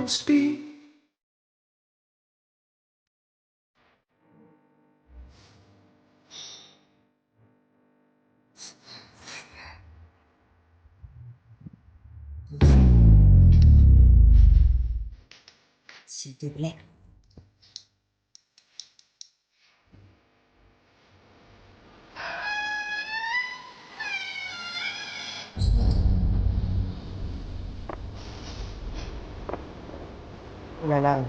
speak. S'il te plaît. Oh là là.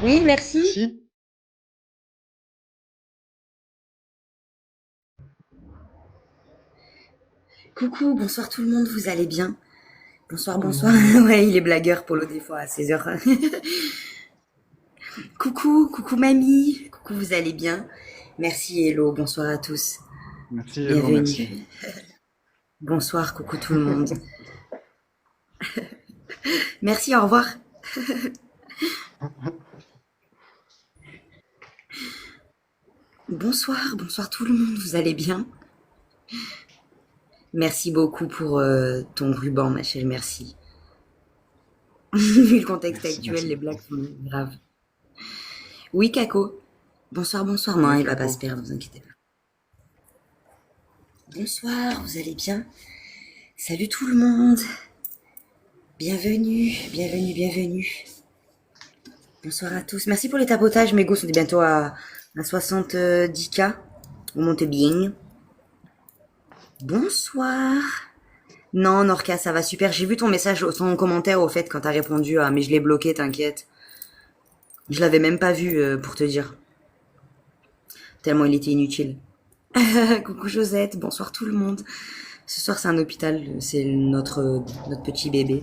Oui, merci. Merci. Coucou, bonsoir tout le monde, vous allez bien? Bonsoir, bonsoir. Oui. Ouais, il est blagueur Polo des fois à 16h. Coucou, coucou mamie. Coucou, vous allez bien? Merci, hello, bonsoir à tous. Merci, hello, Bienvenue. merci. Bonsoir, coucou tout le monde. Merci, au revoir. Bonsoir, bonsoir tout le monde, vous allez bien? Merci beaucoup pour ton ruban, ma chérie, merci. Vu le contexte Merci, actuel, merci les blagues beaucoup. sont graves. Oui, Kako. Bonsoir, bonsoir. Non, Oui, il va pas se Kako. perdre, vous inquiétez pas. Bonsoir, vous allez bien? Salut tout le monde. Bienvenue, bienvenue, bienvenue. Bonsoir à tous. Merci pour les tapotages. Mes gosses, on est bientôt à 70K. Vous montez bien. Bonsoir. Non, Norca, ça va super. J'ai vu ton message, ton commentaire au fait quand t'as répondu à mais je l'ai bloqué, t'inquiète. Je l'avais même pas vu pour te dire. Tellement il était inutile. Coucou Josette, bonsoir tout le monde. Ce soir c'est un hôpital, c'est notre petit bébé.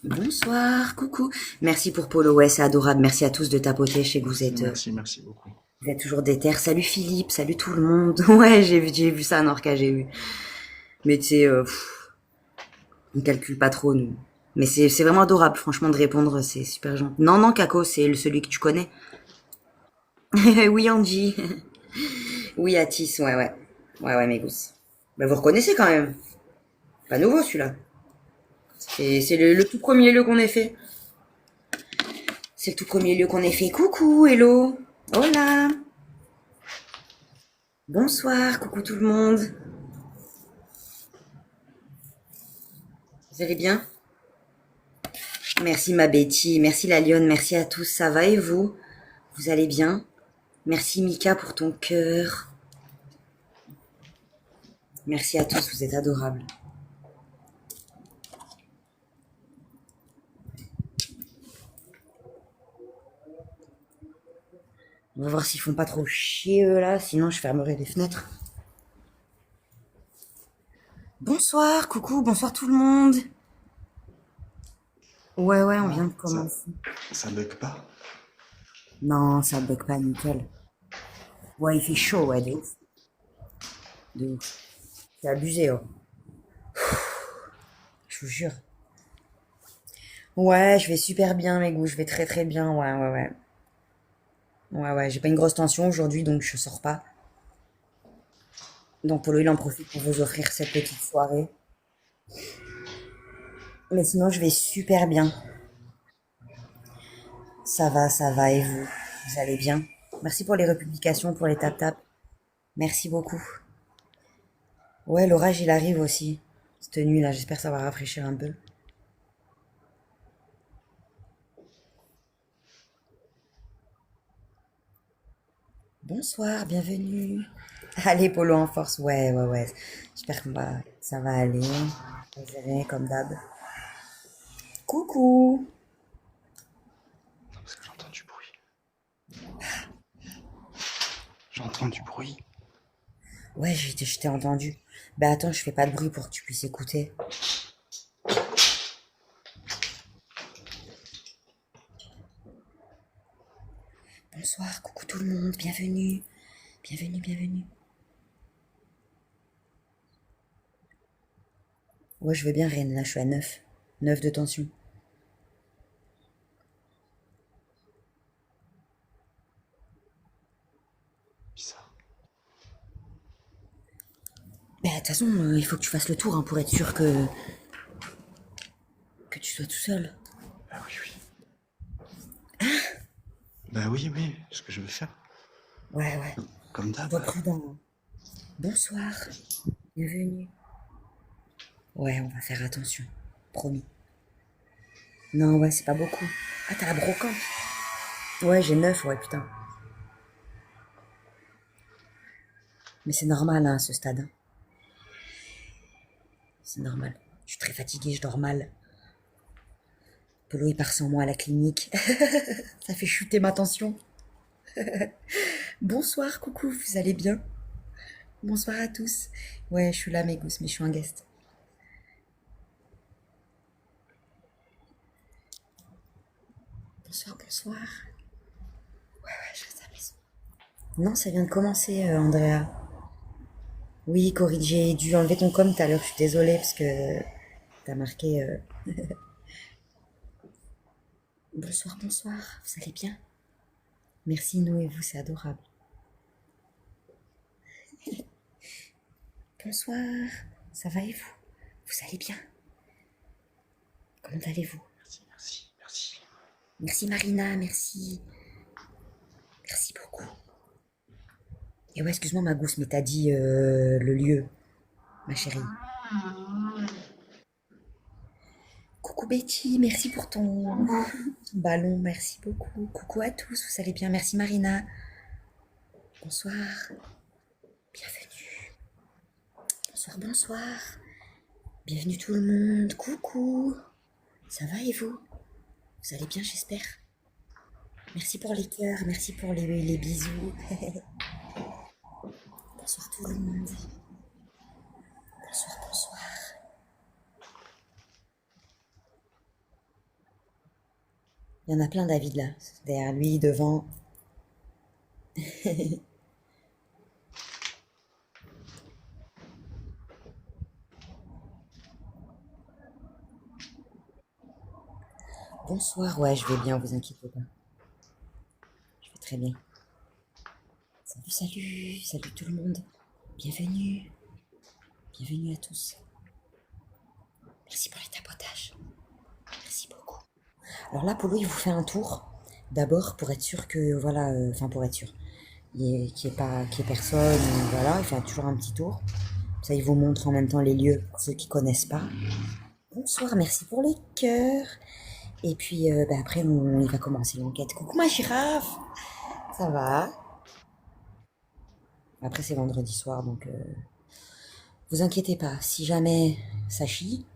Bonsoir, coucou. Merci pour Polo, ouais c'est adorable. Merci à tous de tapoter, je sais que Merci, merci, merci beaucoup. vous êtes toujours déter. Salut Philippe, salut tout le monde. Ouais j'ai vu ça Norca, j'ai vu. Mais tu sais, on calcule pas trop nous. Mais c'est vraiment adorable, franchement de répondre, c'est super gentil. Non non Kako, c'est celui que tu connais. Oui Angie. Oui Atis, ouais ouais. Ouais ouais mes gosses. Bah vous reconnaissez quand même. Pas nouveau celui-là. C'est le tout premier lieu qu'on ait fait. C'est le tout premier lieu qu'on ait fait. Coucou, hello. Hola. Bonsoir, coucou tout le monde. Vous allez bien? Merci ma Betty, merci la lionne, merci à tous. Ça va et vous? Vous allez bien? Merci Mika pour ton cœur. Merci à tous, vous êtes adorables. On va voir s'ils font pas trop chier eux là, sinon je fermerai les fenêtres. Bonsoir, coucou, bonsoir tout le monde. Ouais, ouais, on vient Ah, de commencer. ça bug pas. Non, ça bug pas, nickel. Ouais, il fait chaud, ouais, de ouf. De ouf. C'est abusé, oh. Je vous jure. Ouais, je vais super bien, mes goûts. Je vais très très bien. Ouais, ouais, ouais. Ouais, ouais. J'ai pas une grosse tension aujourd'hui, donc je sors pas. Donc Polo, il en profite pour vous offrir cette petite soirée. Mais sinon, je vais super bien. Ça va. Et vous? Vous allez bien? Merci pour les republications, pour les tap-tap. Merci beaucoup. Ouais, l'orage, il arrive aussi. Cette nuit là, j'espère que ça va rafraîchir un peu. Bonsoir, bienvenue. Allez, Polo en force. Ouais, ouais, ouais. J'espère que ça va aller. Vous verrez, comme d'hab. Coucou. Non, parce que j'entends du bruit. J'entends du bruit. Ouais, je t'ai entendu. Bah attends, je fais pas de bruit pour que tu puisses écouter. Bonsoir, coucou tout le monde, bienvenue. Bienvenue, bienvenue. Ouais, je veux bien, Reine, là, je suis à 9. 9 de tension. Bizarre. Bah, de toute façon, il faut que tu fasses le tour hein, pour être sûr que tu sois tout seul. Bah oui, oui. Bah oui, oui, ce que je veux faire. Ouais, ouais. Comme d'hab. Sois prudent. Bonsoir. Bienvenue. Ouais, on va faire attention. Promis. Non, ouais, c'est pas beaucoup. Ah, t'as la brocante. Ouais, j'ai 9, ouais, putain. Mais c'est normal, hein, à ce stade. Hein. C'est normal. Je suis très fatiguée, je dors mal. Polo, il part sans moi à la clinique. Ça fait chuter ma tension. Bonsoir, coucou, vous allez bien? Bonsoir à tous. Ouais, je suis là, mes gousses, mais je suis un guest. Bonsoir, bonsoir. Ouais, je reste à la maison. Non, ça vient de commencer, Andrea. Oui, Corinne, j'ai dû enlever ton com tout à l'heure, je suis désolée parce que t'as marqué. Bonsoir, bonsoir, vous allez bien? Merci, nous et vous, c'est adorable. Bonsoir, ça va et vous? Vous allez bien? Comment allez-vous? Merci, merci, merci. Merci Marina, merci. Merci beaucoup. Et ouais, excuse-moi ma gousse, mais t'as dit le lieu, ma chérie. Coucou Betty, merci pour ton ballon, merci beaucoup. Coucou à tous, vous allez bien? Merci Marina. Bonsoir, bienvenue. Bonsoir, bonsoir. Bienvenue tout le monde. Coucou. Ça va et vous? Vous allez bien, j'espère. Merci pour les cœurs, merci pour les bisous. Bonsoir tout le monde. Bonsoir, bonsoir. Il y en a plein David là, derrière lui, devant. Bonsoir, ouais, je vais bien, vous inquiétez pas. Je vais très bien. Salut, salut, salut tout le monde. Bienvenue. Bienvenue à tous. Merci pour les tapotages. Merci beaucoup. Alors là, Polo, il vous fait un tour. D'abord, pour être sûr que, voilà, enfin pour être sûr, qu'il y ait personne, voilà, il fait toujours un petit tour. Ça, il vous montre en même temps les lieux pour ceux qui connaissent pas. Bonsoir, merci pour les cœurs. Et puis, après, il va commencer l'enquête. Coucou ma girafe. Ça va? Après, c'est vendredi soir, donc vous inquiétez pas. Si jamais ça chie,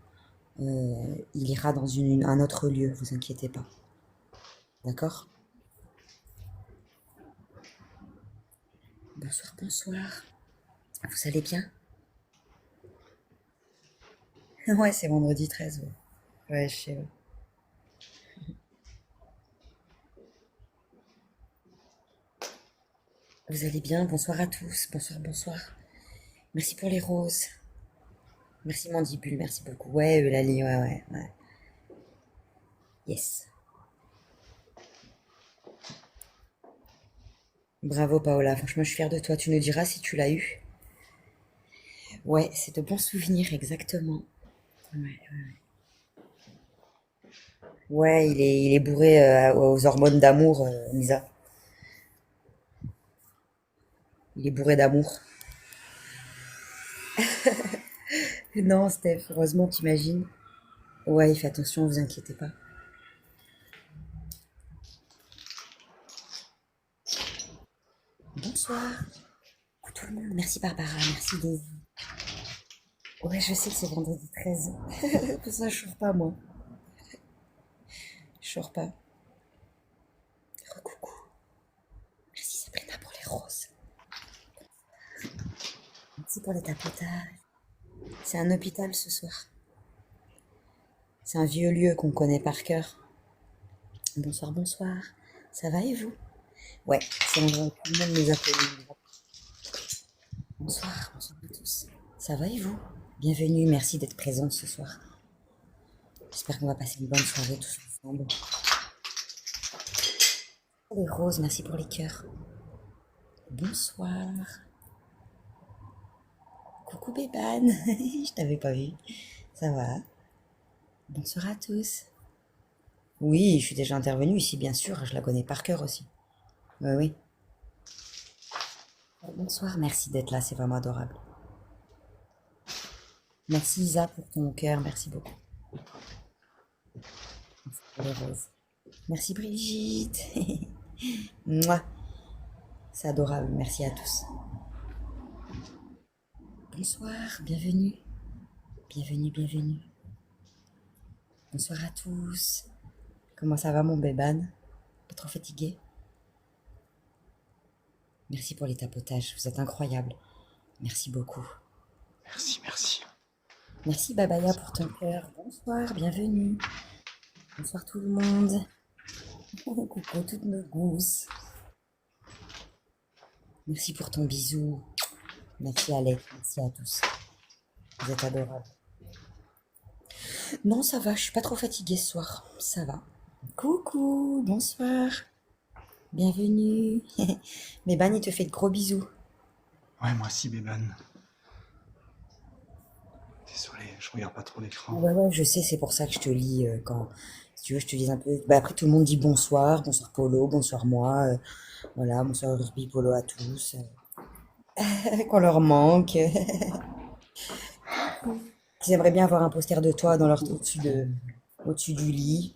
il ira dans un autre lieu. Vous inquiétez pas. D'accord? Bonsoir, bonsoir. Vous allez bien? Ouais, c'est vendredi 13. Ouais, ouais je sais. Ouais. Vous allez bien? Bonsoir à tous. Bonsoir, bonsoir. Merci pour les roses. Merci Mandibule, merci beaucoup. Ouais, Eulalie, ouais, ouais, ouais. Yes. Bravo Paola, franchement je suis fière de toi. Tu nous diras si tu l'as eu. Ouais, c'est de bons souvenirs, exactement. Ouais, ouais, il est bourré aux hormones d'amour, Lisa. Il est bourré d'amour. Non, Steph, heureusement, t'imagines. Ouais, il fait attention, vous inquiétez pas. Bonsoir. Coucou tout le monde. Merci Barbara, merci Daisy. Ouais, je sais que c'est vendredi 13. Pour ça, je sors pas, moi. Je sors pas. Recoucou. Merci Sabrina pour les roses. Merci pour les tapotages. C'est un hôpital ce soir. C'est un vieux lieu qu'on connaît par cœur. Bonsoir, bonsoir. Ça va et vous? Ouais, c'est l'endroit où tout le monde nous appelle. Bonsoir, bonsoir à tous. Ça va et vous? Bienvenue, merci d'être présents ce soir. J'espère qu'on va passer une bonne soirée tous ensemble. Pour les roses, merci pour les cœurs. Bonsoir. Coucou Bébane, je t'avais pas vu. Ça va? Bonsoir à tous. Oui, je suis déjà intervenue ici, bien sûr, je la connais par cœur aussi. Oui, oui. Bonsoir, merci d'être là, c'est vraiment adorable. Merci Isa pour ton cœur, merci beaucoup. Merci pour les roses. Merci Brigitte. Mouah, c'est adorable, merci à tous. Bonsoir, bienvenue. Bienvenue, bienvenue. Bonsoir à tous. Comment ça va mon bébane? Pas trop fatigué? Merci pour les tapotages, vous êtes incroyables. Merci beaucoup. Merci, merci. Merci Babaya pour ton cœur. Bonsoir, bienvenue. Bonsoir tout le monde. Coucou toutes nos gousses. Merci pour ton bisou. Merci Alex, merci à tous. Vous êtes adorables. Non, ça va, je suis pas trop fatiguée ce soir. Ça va. Coucou, bonsoir. Bienvenue. Méban, il te fait de gros bisous. Ouais, moi aussi, Bébane. Désolé, je regarde pas trop l'écran. Ouais, ouais, je sais, c'est pour ça que je te lis quand. Si tu veux, je te lis un peu. Bah, après, tout le monde dit bonsoir. Bonsoir Polo, bonsoir moi. Voilà, bonsoir Ruby, Polo à tous. Qu'on leur manque. Ils aimeraient bien avoir un poster de toi dans leur, au-dessus du lit.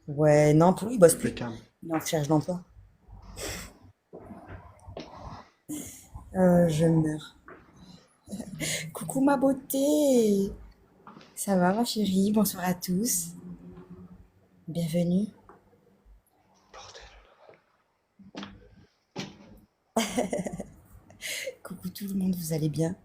Ouais, non, pour lui, il bosse plus. Impeccable. Il est en recherche d'emploi. Je meurs. Coucou ma beauté. Ça va ma chérie? Bonsoir à tous. Bienvenue. Bordel. Coucou tout le monde, vous allez bien?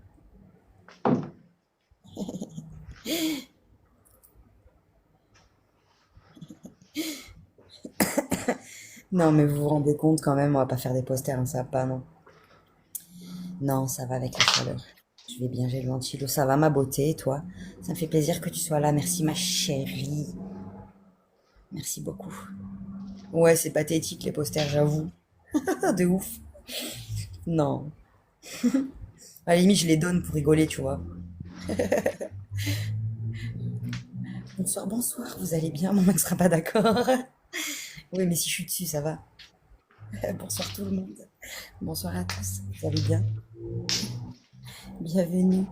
Non, mais vous vous rendez compte quand même, on va pas faire des posters, hein, ça va pas, non. Non, ça va avec la chaleur. Je vais bien, j'ai le ventilo. Ça va ma beauté, et toi? Ça me fait plaisir que tu sois là. Merci ma chérie. Merci beaucoup. Ouais, c'est pathétique les posters, j'avoue. De ouf. Non. À la limite, je les donne pour rigoler, tu vois. Bonsoir, bonsoir, vous allez bien? Mon mec sera pas d'accord. Oui, mais si je suis dessus, ça va. Bonsoir tout le monde. Bonsoir à tous. Vous allez bien? Bienvenue.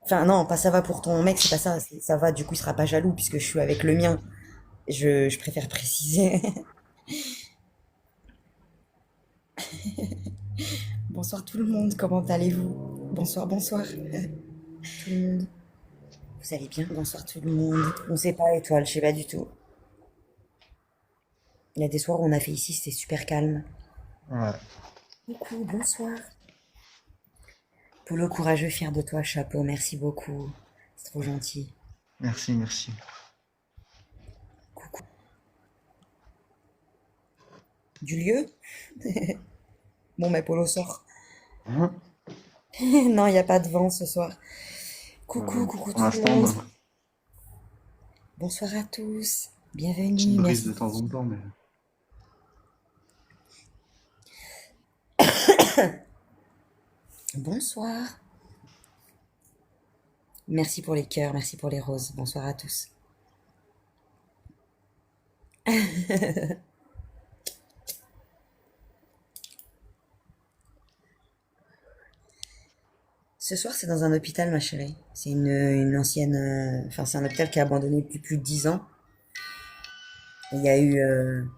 Enfin, non, pas ça va pour ton mec, c'est pas ça. Ça va, du coup, il sera pas jaloux puisque je suis avec le mien. Je préfère préciser. Bonsoir tout le monde, comment allez-vous? Bonsoir, bonsoir. Tout le monde. Vous allez bien? Bonsoir tout le monde. On sait pas, étoile, je sais pas du tout. Il y a des soirs où on a fait ici, c'était super calme. Ouais. Coucou, bonsoir. Polo courageux, fier de toi, chapeau, merci beaucoup. C'est trop gentil. Merci, merci. Coucou. Du lieu? Bon, mais Polo sort. Hein? Non, il n'y a pas de vent ce soir. Coucou, coucou Pour tout le l'instant, monde. bah, Bonsoir à tous. petite Bienvenue, brise merci. de temps en temps, mais Bonsoir. Merci pour les cœurs, merci pour les roses. Bonsoir à tous. Ce soir, c'est dans un hôpital, ma chérie. C'est une ancienne. Enfin, c'est un hôpital qui a abandonné depuis plus de 10 ans. Il y a eu.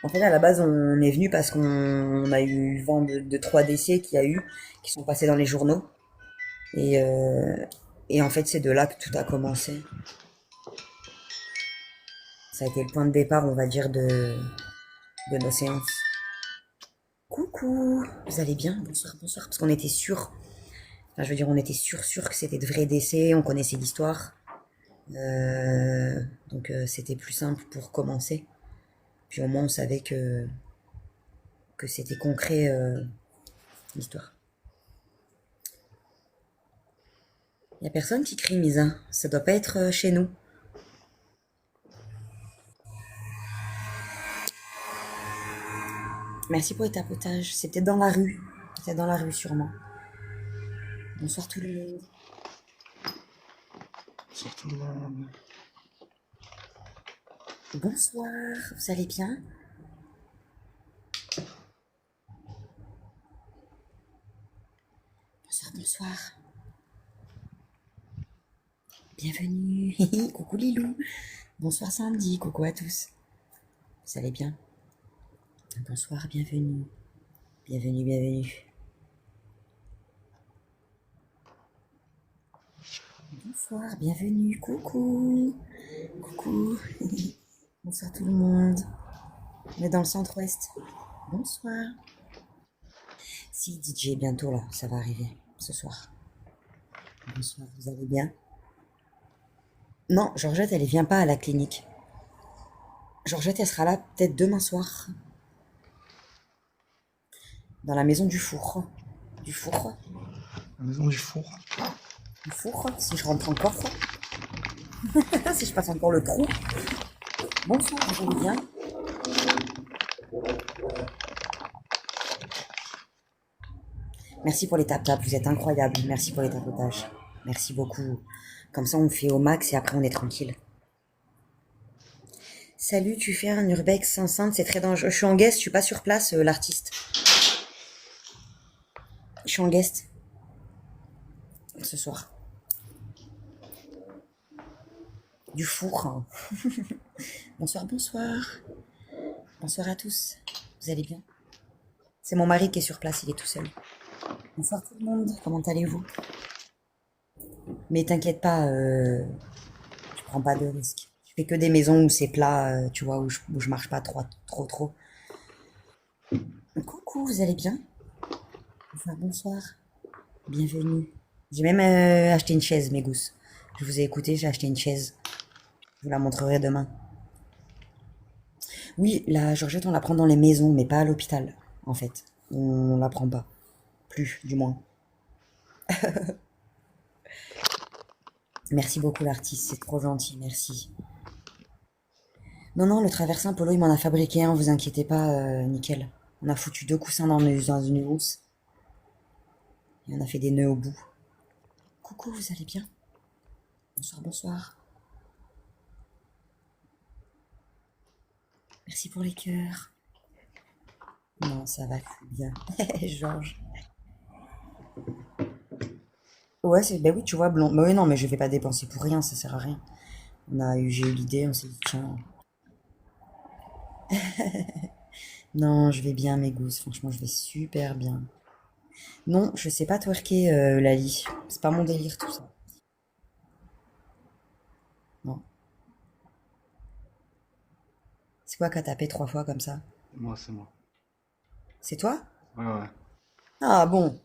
En fait, à la base, on est venu parce qu'on a eu vent de 3 décès qu'il y a eu, qui sont passés dans les journaux. Et, euh, et en fait, c'est de là que tout a commencé. Ça a été le point de départ, on va dire, de nos séances. Coucou, vous allez bien? Bonsoir, bonsoir. Parce qu'on était sûr, enfin, je veux dire, on était sûr que c'était de vrais décès, on connaissait l'histoire. Donc c'était plus simple pour commencer. Puis au moins on savait que c'était concret l'histoire. Y a personne qui crie Misa. Ça doit pas être chez nous. Merci pour les tapotages. C'était dans la rue. C'était dans la rue sûrement. Bonsoir tout le monde. Bonsoir tout le monde. Bonsoir. Vous allez bien? Bonsoir, bonsoir. Bienvenue. Coucou Lilou. Bonsoir Sandy. Coucou à tous. Vous allez bien? Bonsoir, bienvenue. Bienvenue, bienvenue. Bonsoir, bienvenue. Coucou. Coucou. Bonsoir tout le monde. On est dans le centre-ouest. Bonsoir. Si DJ bientôt là, ça va arriver ce soir. Bonsoir, vous allez bien? Non, Georgette, elle vient pas à la clinique. Georgette, elle sera là peut-être demain soir. Dans la maison du four. Du four. La maison du four. Du four, si je rentre encore. Si je passe encore le trou. Bonsoir, vous allez bien? Merci pour les tap-tap, vous êtes incroyables. Merci pour les tapotages. Merci beaucoup. Comme ça, on fait au max et après, on est tranquille. Salut, tu fais un urbex enceinte, c'est très dangereux. Je suis en guest, je suis pas sur place, l'artiste. Je suis en guest. Ce soir. Du four. Hein. Bonsoir, bonsoir. Bonsoir à tous. Vous allez bien? C'est mon mari qui est sur place, il est tout seul. Bonsoir tout le monde, comment allez-vous? Mais t'inquiète pas, je prends pas de risques. Je fais que des maisons où c'est plat, tu vois, où je marche pas trop. Coucou, vous allez bien? Bonsoir, bonsoir. Bienvenue. J'ai même acheté une chaise, mes gousses. Je vous ai écouté, j'ai acheté une chaise. Je vous la montrerai demain. Oui, la Georgette, on la prend dans les maisons, mais pas à l'hôpital, en fait. On la prend pas. Plus, du moins. Merci beaucoup, l'artiste, c'est trop gentil, merci. Non, le traversin, Polo, il m'en a fabriqué un, vous inquiétez pas, nickel. On a foutu 2 coussins dans une housse. Et on a fait des nœuds au bout. Coucou, vous allez bien? Bonsoir, bonsoir. Merci pour les cœurs. Non, ça va bien. Georges. Ouais, ben oui, tu vois, blond. Bah oui, non, mais je vais pas dépenser pour rien, ça sert à rien. J'ai eu l'idée, on s'est dit, tiens. Non, je vais bien, mes gousses. Franchement, je vais super bien. Non, je sais pas twerker, Lali. C'est pas mon délire, tout ça. Non. C'est quoi qu'à taper 3 fois comme ça? Moi, c'est moi. C'est toi? Ouais, ouais. Ah bon.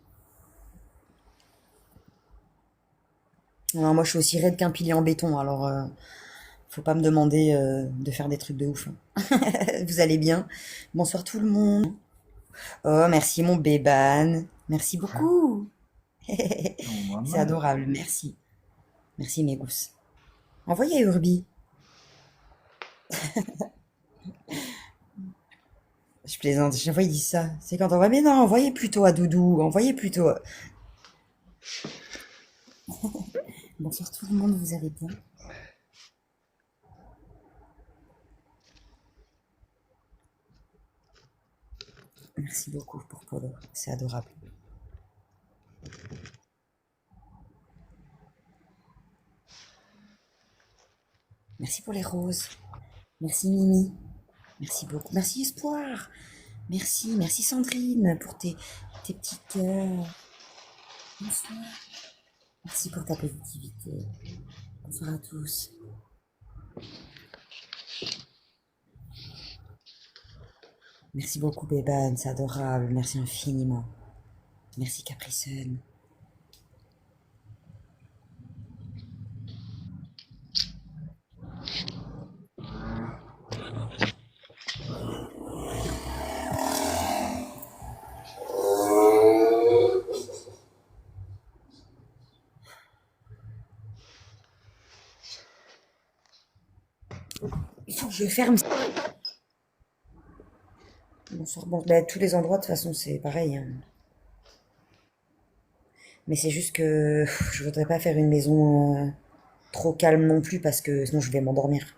Non, moi, je suis aussi raide qu'un pilier en béton, alors faut pas me demander de faire des trucs de ouf. Hein. Vous allez bien? Bonsoir tout le monde. Oh, merci mon béban. Merci beaucoup. C'est adorable, merci. Merci mes gousses. Envoyez à Urbi. Je plaisante, chaque fois il dit ça. C'est quand on va, mais non, envoyez plutôt à Doudou, envoyez plutôt. Bonsoir tout le monde, vous allez bien? Merci beaucoup pour Polo, c'est adorable. Merci pour les roses. Merci Mimi. Merci beaucoup. Merci Espoir. Merci Sandrine pour tes petits cœurs. Bonsoir. Merci pour ta positivité. Bonsoir à tous. Merci beaucoup Béban, c'est adorable. Merci infiniment. Merci Capricène. Je ferme. Bonsoir. Bon, bah, tous les endroits, de toute façon, c'est pareil, hein. Mais c'est juste que je voudrais pas faire une maison trop calme non plus parce que sinon je vais m'endormir.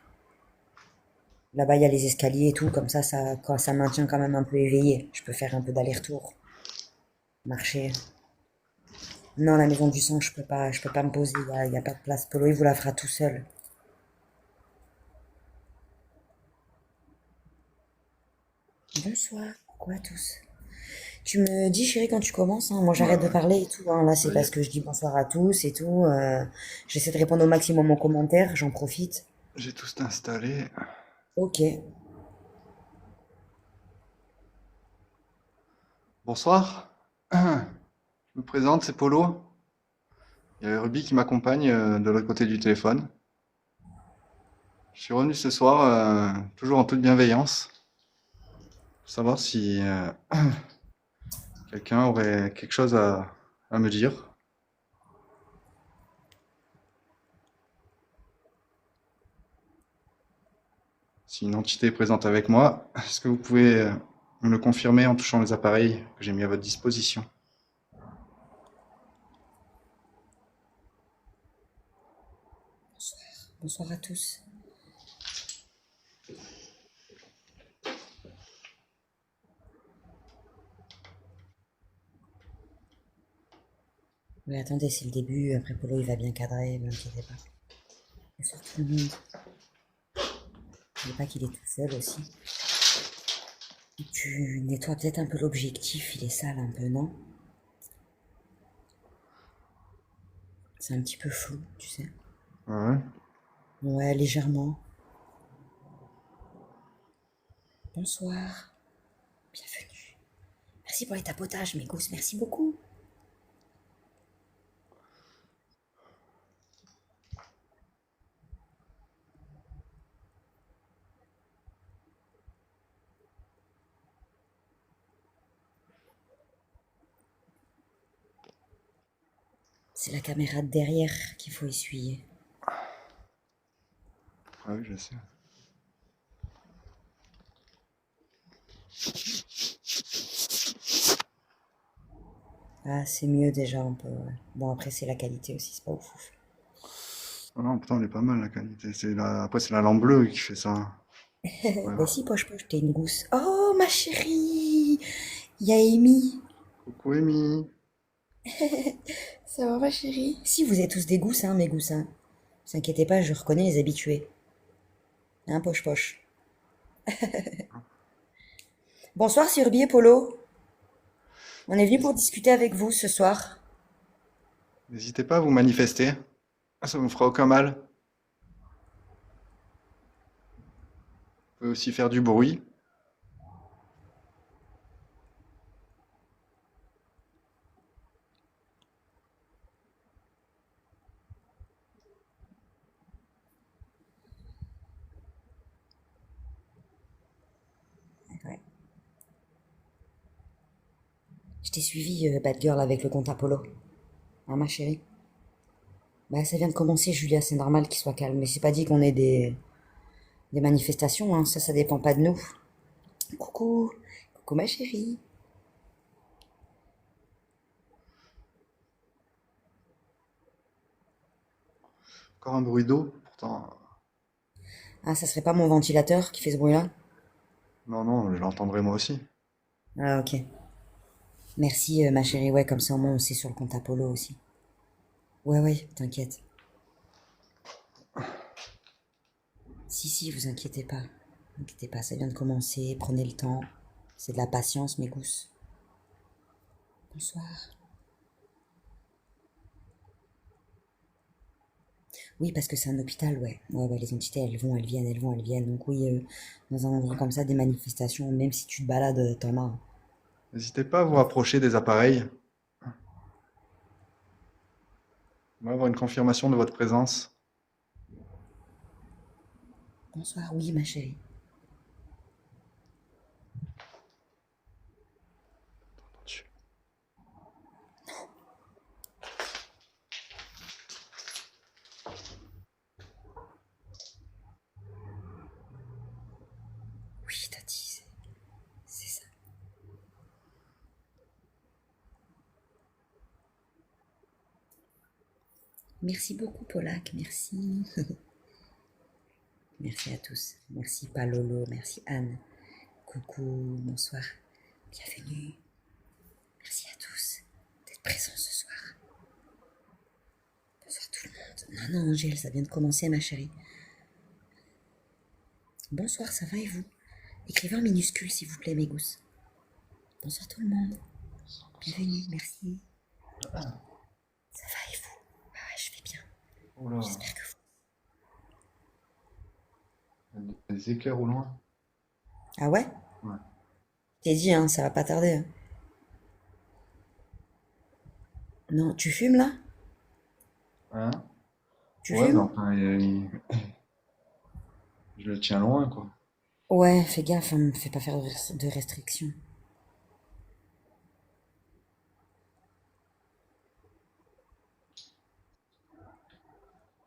Là-bas, il y a les escaliers et tout, comme ça maintient quand même un peu éveillé. Je peux faire un peu d'aller-retour, marcher. Non, la maison du sang, je peux pas me poser, il y a pas de place. Polo, il vous la fera tout seul. Bonsoir, coucou à tous. Tu me dis, chérie, quand tu commences, hein. Moi, Ouais, j'arrête de ouais. parler et tout, hein. Là, Ça c'est y parce est. que je dis bonsoir à tous et tout. J'essaie de répondre au maximum aux commentaires, j'en profite. J'ai tout installé. Ok. Bonsoir. Je me présente, c'est Polo. Il y a Ruby qui m'accompagne de l'autre côté du téléphone. Je suis revenu ce soir, toujours en toute bienveillance, pour savoir si quelqu'un aurait quelque chose à me dire. Si une entité est présente avec moi, est-ce que vous pouvez me le confirmer en touchant les appareils que j'ai mis à votre disposition? Bonsoir à tous. Mais attendez, c'est le début. Après, Polo, il va bien cadrer, ne vous inquiétez pas. Bonsoir tout le monde. N'oubliez pas qu'il est tout seul aussi. Tu nettoies peut-être un peu l'objectif, il est sale un peu, non? C'est un petit peu flou, tu sais. Ouais. Ouais, légèrement. Bonsoir. Bienvenue. Merci pour les tapotages, mes gousses, merci beaucoup. C'est la caméra de derrière qu'il faut essuyer. Ah oui, je sais. Ah, c'est mieux déjà un peu, ouais. Bon, après, c'est la qualité aussi, c'est pas ouf. Oh non, pourtant, elle est pas mal la qualité. Après, c'est la lampe bleue qui fait ça. Ouais. Bah si, poche, t'es une gousse. Oh, ma chérie. Il y a Amy. Coucou Amy. Ça va, ma chérie? Si, vous êtes tous des gousses, hein, mes gousses, hein. Ne vous inquiétez pas, je reconnais les habitués. Hein, poche. Bonsoir, Sirbi et Polo. On est venu pour discuter avec vous ce soir. N'hésitez pas à vous manifester. Ça vous fera aucun mal. Vous pouvez aussi faire du bruit. Ouais. Je t'ai suivi, Bad Girl, avec le compte Apollo. Hein, ma chérie? Bah, ça vient de commencer, Julia, c'est normal qu'il soit calme. Mais c'est pas dit qu'on ait des manifestations, hein. Ça dépend pas de nous. Coucou. Coucou, ma chérie. Encore un bruit d'eau. Pourtant, Ah, ça serait pas mon ventilateur qui fait ce bruit-là? non, non, je l'entendrai moi aussi. Ah, ok. Merci, ma chérie. Ouais, comme ça, au moins, on sait sur le compte Apollo aussi. Ouais, t'inquiète. Si, vous inquiétez pas. Inquiétez pas, ça vient de commencer. Prenez le temps. C'est de la patience, mes gousses. Bonsoir. Oui, parce que c'est un hôpital, ouais. Ouais, les entités, elles viennent. Donc oui, dans un endroit comme ça, des manifestations, même si tu te balades, t'en as, hein. N'hésitez pas à vous rapprocher des appareils. On va avoir une confirmation de votre présence. Bonsoir, oui, ma chérie. Merci beaucoup, Polak. Merci. Merci à tous. Merci, Palolo. Merci, Anne. Coucou, bonsoir. Bienvenue. Merci à tous d'être présents ce soir. Bonsoir tout le monde. Non, non, Angèle, ça vient de commencer, ma chérie. Bonsoir, ça va et vous? Écrivez en minuscule, s'il vous plaît, mes gousses. Bonsoir tout le monde. Bienvenue, merci. Ça va et vous? Ah ouais, je vais bien. Oh là, J'espère que vous... il y a des éclairs au loin. Ah ouais? Ouais. T'es dit, hein, ça va pas tarder. Hein. Non, tu fumes là? Hein? Tu Ouais, mais fumes? enfin, je le tiens loin, quoi. Ouais, fais gaffe, hein, me fais pas faire de restrictions.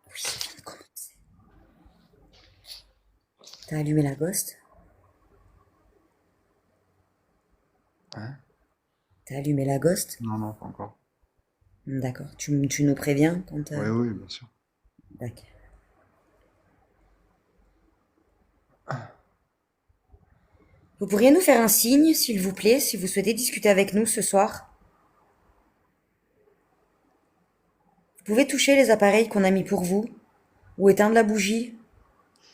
Oui, ça vient de commencer. T'as allumé la ghost? Hein? T'as allumé la ghost? Non, non, pas encore. D'accord. Tu nous préviens quand... Ouais, oui, bien sûr. D'accord. Vous pourriez nous faire un signe, s'il vous plaît, si vous souhaitez discuter avec nous ce soir? Vous pouvez toucher les appareils qu'on a mis pour vous, ou éteindre la bougie.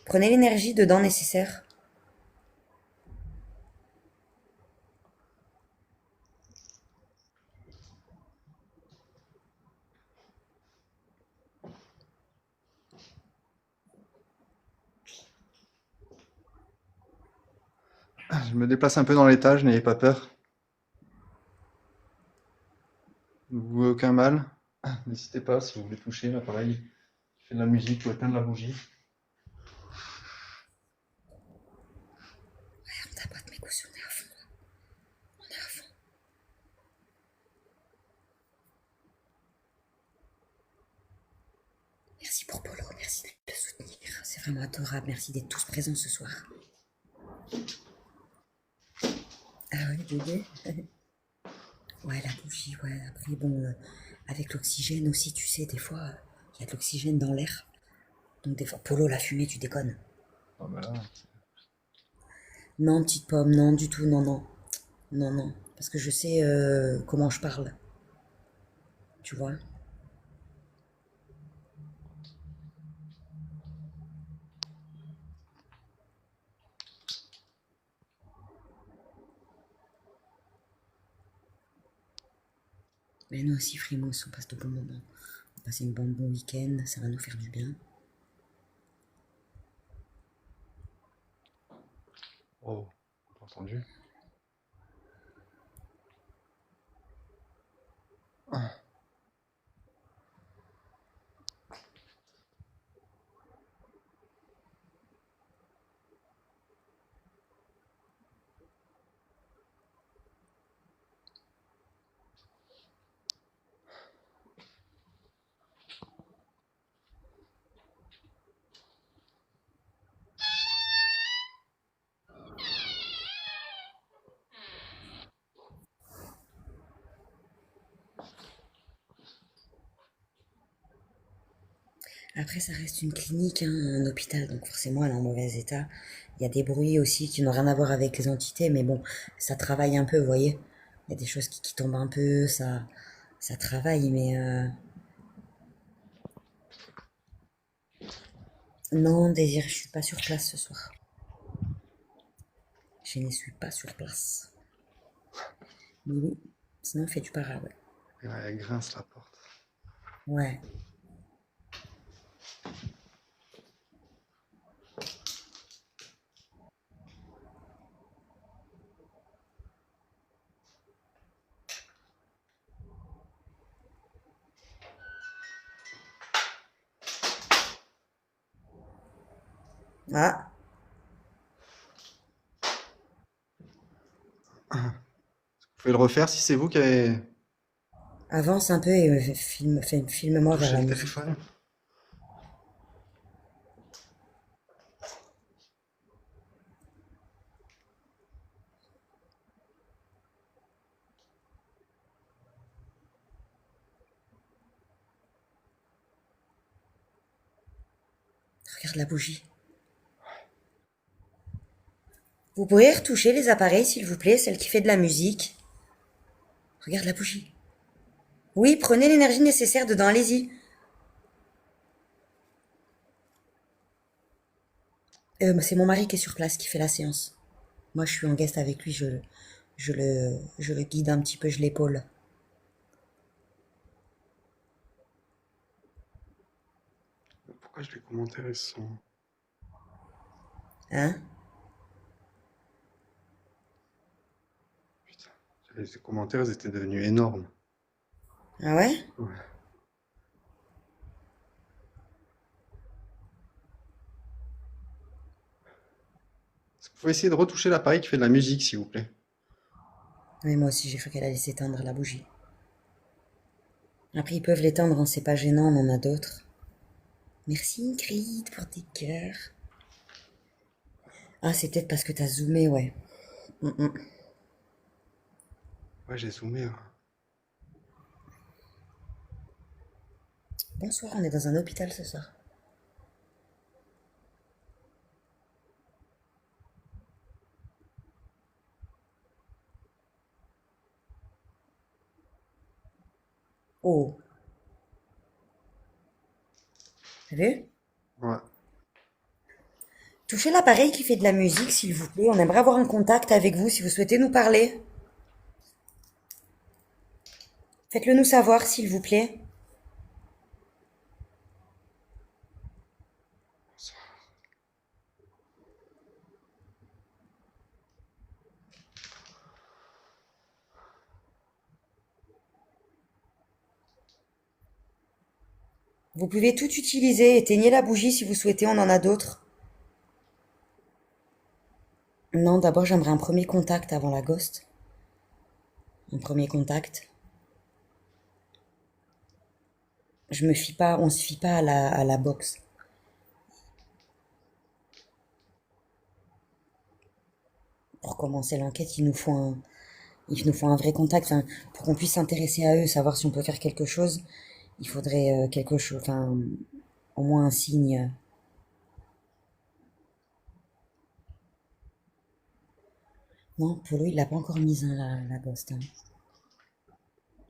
Prenez l'énergie dedans nécessaire. Je me déplace un peu dans l'étage, n'ayez pas peur. Ne vous voulez aucun mal. N'hésitez pas si vous voulez toucher l'appareil qui fait de la musique ou éteindre la bougie. On tapote mes coups, on est à fond. On est à fond. Merci pour Polo, merci de le soutenir. C'est vraiment adorable, merci d'être tous présents ce soir. Ah ouais, bébé. Ouais, la bougie, ouais. Après, bon, avec l'oxygène aussi, tu sais, des fois, il y a de l'oxygène dans l'air. Donc des fois, Polo, la fumée, tu déconnes. Ah bah là, Non, petite pomme, non, du tout, non, non. Non, non. Parce que je sais comment je parle, tu vois. Mais nous aussi, Frimos, on passe de bons moments. On passe un bon week-end, ça va nous faire du bien. oh, pas entendu. Après, ça reste une clinique, hein, un hôpital, donc forcément, elle est en mauvais état. Il y a des bruits aussi qui n'ont rien à voir avec les entités, mais bon, ça travaille un peu, vous voyez. Il y a des choses qui tombent un peu, ça travaille, mais non, Désir, je suis pas sur place ce soir. Je ne suis pas sur place. Mais oui, sinon, on fait du para, ouais. Ouais, elle grince la porte. Ouais. Ah, Vous pouvez le refaire si c'est vous qui avez avance un peu et filme-moi vers touché la le musique. téléphone. Regarde la bougie. Vous pourriez retoucher les appareils, s'il vous plaît, celle qui fait de la musique. Regarde la bougie. Oui, prenez l'énergie nécessaire dedans, allez-y. C'est mon mari qui est sur place, qui fait la séance. Moi, je suis en guest avec lui, je le guide un petit peu, je l'épaule. Pourquoi les commentaires ils sont... Hein? Putain, les commentaires ils étaient devenus énormes. Ah ouais? Ouais. Est-ce que vous pouvez essayer de retoucher l'appareil qui fait de la musique, s'il vous plaît? Oui, moi aussi, j'ai cru qu'elle allait s'éteindre, la bougie. Après, ils peuvent l'éteindre, hein, c'est pas gênant, on en a d'autres. Merci, Ingrid, pour tes cœurs. Ah, c'est peut-être parce que t'as zoomé, ouais. Mm, mm. Ouais, j'ai zoomé, hein. Bonsoir, on est dans un hôpital ce soir. Oh, t'as vu? Ouais. Touchez l'appareil qui fait de la musique, s'il vous plaît. On aimerait avoir un contact avec vous si vous souhaitez nous parler. Faites-le nous savoir, s'il vous plaît. Vous pouvez tout utiliser. Éteignez la bougie si vous souhaitez, on en a d'autres. Non, d'abord j'aimerais un premier contact avant la ghost. Un premier contact. Je me fie pas, on se fie pas à la box. Pour commencer l'enquête, il nous faut un vrai contact. Enfin, pour qu'on puisse s'intéresser à eux, savoir si on peut faire quelque chose, il faudrait quelque chose, enfin, au moins un signe. Non, Polo, il l'a pas encore mise, hein, la ghost. Hein.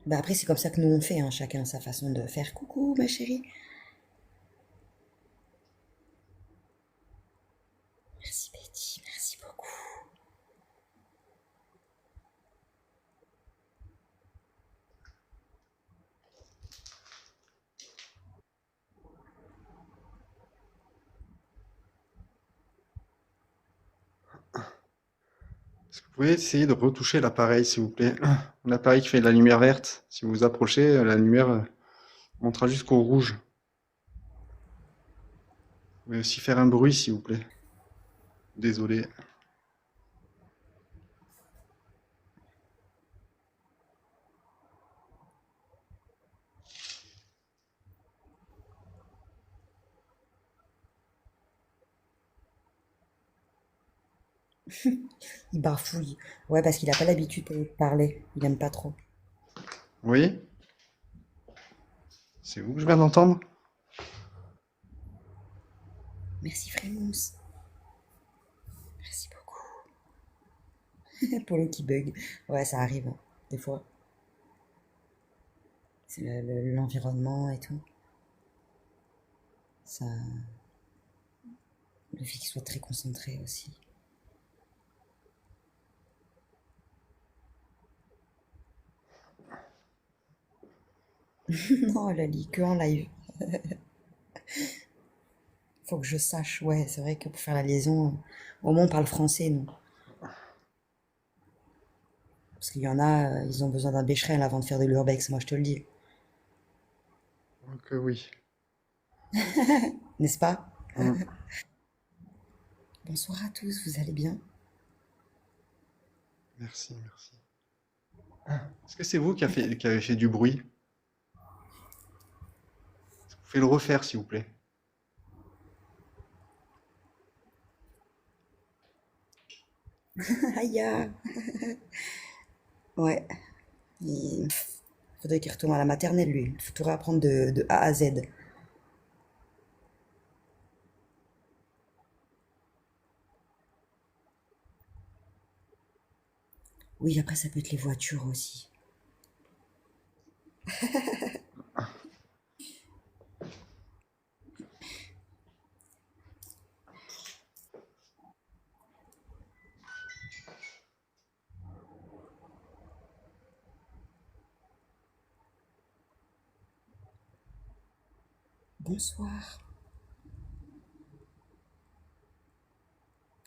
Bah après, c'est comme ça que nous on fait, hein, chacun sa façon de faire. Coucou, ma chérie. Merci Betty, merci beaucoup. Est-ce que vous pouvez essayer de retoucher l'appareil, s'il vous plaît? L'appareil qui fait de la lumière verte. Si vous vous approchez, la lumière montera jusqu'au rouge. Vous pouvez aussi faire un bruit, s'il vous plaît. Désolé. Il bafouille. Ouais, parce qu'il a pas l'habitude de parler. Il aime pas trop. Oui? C'est vous que je viens d'entendre? Merci Frémousse. Merci beaucoup. Polo qui bug. Ouais, ça arrive, hein, des fois. C'est l'environnement et tout. Ça, le fait qu'il soit très concentré aussi. Non, elle a lit que en live. Faut que je sache, ouais, c'est vrai que pour faire la liaison, au moins on parle français, nous. Parce qu'il y en a, ils ont besoin d'un bécherel avant de faire de l'urbex, moi je te le dis. Donc oui. N'est-ce pas? Hum, Bonsoir à tous, vous allez bien? Merci, merci. Est-ce que c'est vous qui avez fait du bruit? Vous pouvez le refaire, s'il vous plaît. Aïe! Ouais, il faudrait qu'il retourne à la maternelle, lui. Il faut tout réapprendre de A à Z. Oui, après, ça peut être les voitures aussi. Bonsoir.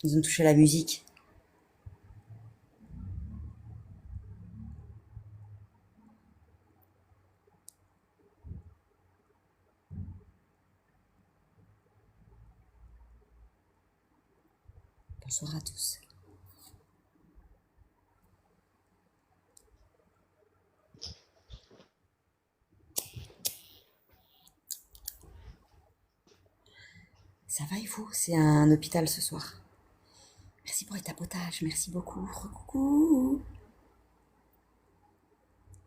Ils ont touché la musique. Bonsoir à tous. Ça va et vous? C'est un hôpital ce soir. Merci pour les tapotages, merci beaucoup. Coucou.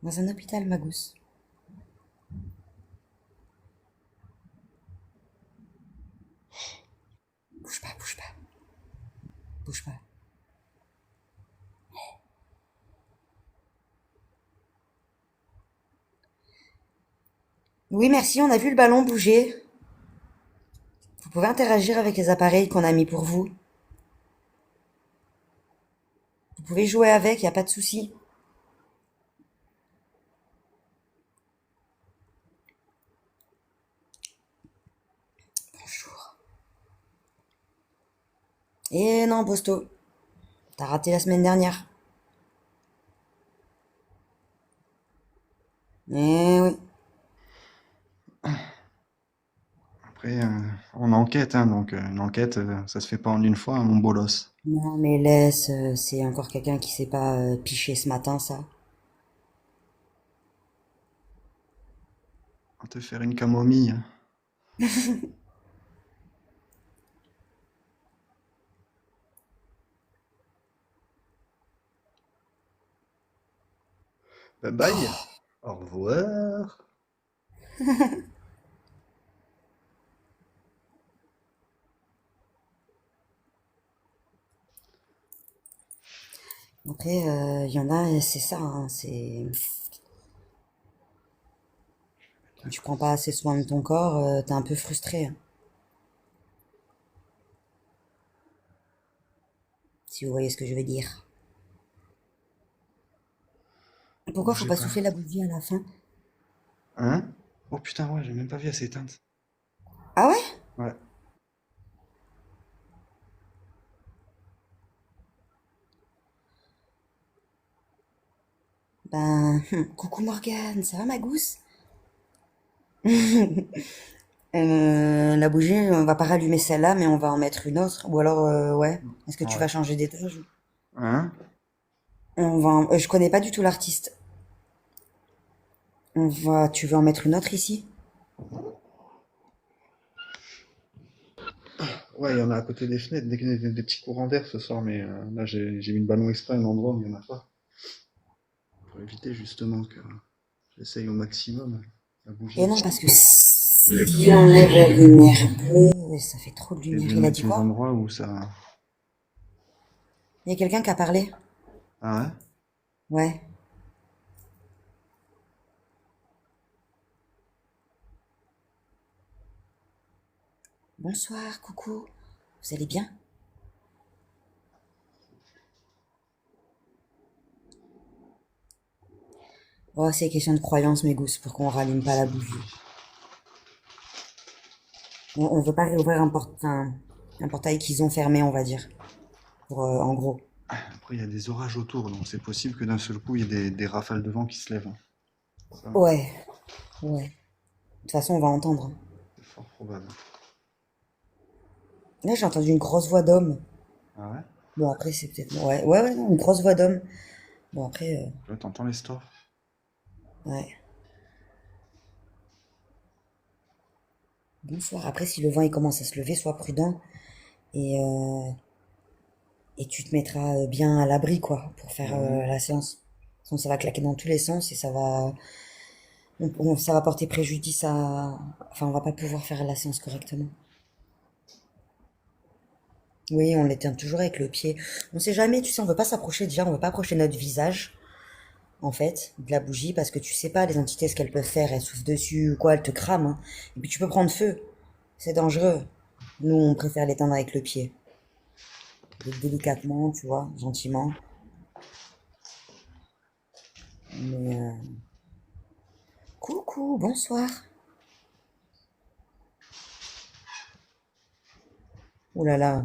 Dans un hôpital, ma gousse. Bouge pas, bouge pas, bouge pas. Oui, merci, on a vu le ballon bouger. Vous pouvez interagir avec les appareils qu'on a mis pour vous. Vous pouvez jouer avec, y a pas de souci. Bonjour. Eh non, Bosto, t'as raté la semaine dernière. Eh oui. Après, on enquête, hein, donc une enquête, ça se fait pas en une fois, hein, mon bolos. Non, mais laisse, c'est encore quelqu'un qui s'est pas piché ce matin, ça. On va te faire une camomille. Bye bye. Au revoir. Après, y en a, c'est ça, hein, c'est... Quand tu prends pas assez soin de ton corps, t'es un peu frustré, hein, si vous voyez ce que je veux dire. Pourquoi faut Bougez pas pas. souffler la bougie à la fin? Hein? Oh putain, ouais, j'ai même pas vu, elle s'est éteinte. Ah ouais? Ouais. Ben, coucou Morgane, ça va ma gousse? La bougie, on va pas rallumer celle-là, mais on va en mettre une autre. Ou alors, ouais. Est-ce que tu Ouais. vas changer d'étage? Hein? Je connais pas du tout l'artiste. Tu veux en mettre une autre ici? Ouais, il y en a à côté des fenêtres, des petits courants d'air ce soir, mais là j'ai mis le ballon exprès à un endroit où il n'y en a pas. Pour éviter justement que j'essaye au maximum la Et bougie. non, parce que si on enlève la lumière bleue, ça fait trop de Et lumière. de Il a mettre dit les quoi? endroits où ça. Il y a quelqu'un qui a parlé? Ah ouais? Ouais. Bonsoir, coucou. Vous allez bien? Oh, c'est question de croyance, mes gousses, pour qu'on rallume pas la bougie. On veut pas réouvrir un portail qu'ils ont fermé, on va dire. En gros. Après, il y a des orages autour, donc c'est possible que d'un seul coup, il y ait des rafales de vent qui se lèvent, hein. Ça, Ouais, ouais. De toute façon, on va entendre. c'est fort probable. Là, j'ai entendu une grosse voix d'homme. Ah ouais? Bon, après, c'est peut-être... Ouais, ouais, ouais, non, une grosse voix d'homme. Bon, après, Là, t'entends les stores? ouais. Bonsoir. Après, si le vent il commence à se lever, sois prudent et, euh, et tu te mettras bien à l'abri, quoi, pour faire Ouais. la séance. Sinon, ça va claquer dans tous les sens et ça va porter préjudice à... Enfin, on va pas pouvoir faire la séance correctement. Oui, on l'éteint toujours avec le pied. On sait jamais, tu sais, on veut pas s'approcher déjà, on veut pas approcher notre visage, en fait, de la bougie, parce que tu sais pas les entités ce qu'elles peuvent faire, elles soufflent dessus ou quoi, elles te crament, hein. Et puis tu peux prendre feu. C'est dangereux. Nous, on préfère l'éteindre avec le pied. Délicatement, tu vois, gentiment. Mais coucou, bonsoir. Oh là là.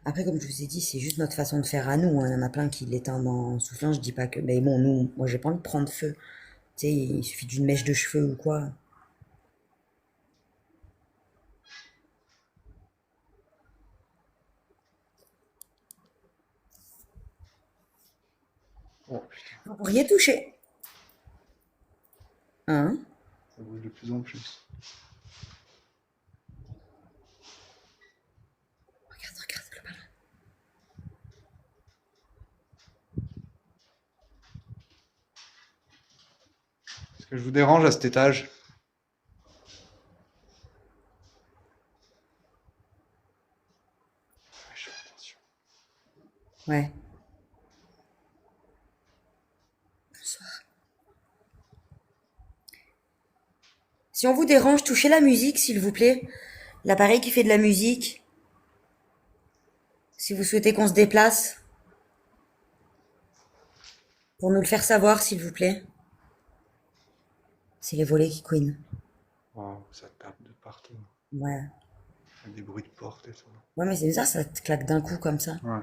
Après, comme je vous ai dit, c'est juste notre façon de faire à nous, hein. Il y en a plein qui l'éteignent en soufflant. Je dis pas que. Mais bon, nous, moi, j'ai pas envie de prendre feu. Tu sais, il suffit d'une mèche de cheveux ou quoi. Oh putain, Vous pourriez toucher. Hein? ça bouge de plus en plus. Regarde, regarde le ballon. Est-ce que je vous dérange à cet étage? Ouais, je fais attention. Ouais. Bonsoir. Si on vous dérange, touchez la musique, s'il vous plaît. L'appareil qui fait de la musique. Si vous souhaitez qu'on se déplace, pour nous le faire savoir, s'il vous plaît. C'est les volets qui couinent. Waouh, ça tape de partout. Ouais. Avec des bruits de porte et tout. Ouais, mais c'est bizarre, ça te claque d'un coup comme ça. Ouais.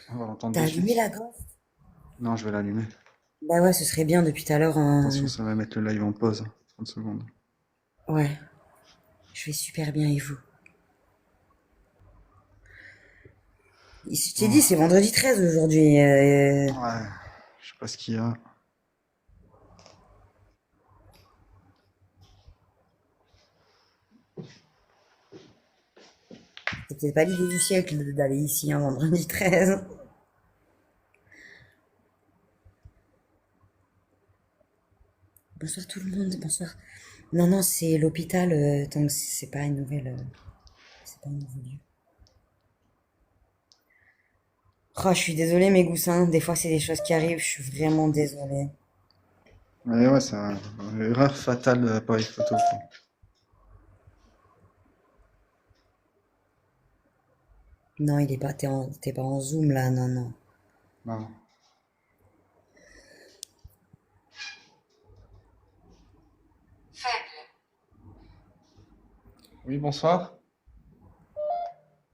On va l'entendre T'as de allumé suite. la gosse? Non, je vais l'allumer. Bah ouais, ce serait bien depuis tout à l'heure. Attention, ça va mettre le live en pause. 30 secondes. Ouais, je vais super bien et vous? Je t'ai dit, Oh, c'est vendredi 13 aujourd'hui. ouais, je sais pas ce qu'il y a. C'est peut-être pas l'idée du siècle d'aller ici un vendredi 13. Bonsoir tout le monde, bonsoir. Non, non, c'est l'hôpital, donc c'est pas une nouvelle. C'est pas un nouveau lieu. Oh, je suis désolée, mes goussins. Des fois, c'est des choses qui arrivent. Je suis vraiment désolée. Mais ouais, c'est une erreur fatale de l'appareil photo, quoi. Non, il est pas. T'es pas en zoom là, non, non. Non. Oui, bonsoir.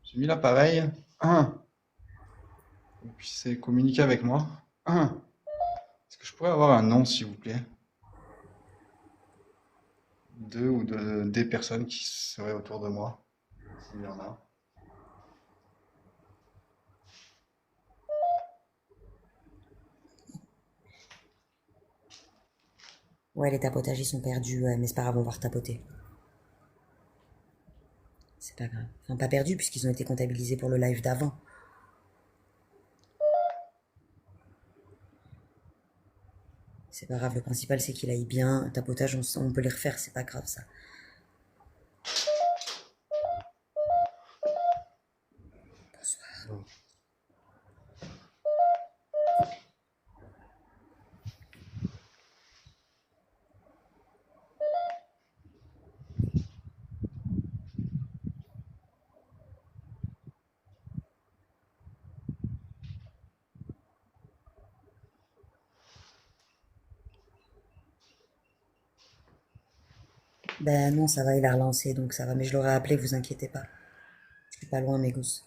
J'ai mis l'appareil. Vous puissiez communiquer avec moi. Est-ce que je pourrais avoir un nom, s'il vous plaît? Des personnes qui seraient autour de moi, s'il y en a. Ouais, les tapotages, ils sont perdus, ouais, mais c'est pas grave, on va retapoter. C'est pas grave. Enfin, pas perdus, puisqu'ils ont été comptabilisés pour le live d'avant. C'est pas grave, le principal, c'est qu'il aille bien. Tapotage, on peut les refaire, c'est pas grave, ça. Bonsoir. Bon. Ben non, ça va, il a relancé, donc ça va. Mais je l'aurais appelé, vous inquiétez pas. Je suis pas loin, mes gousses.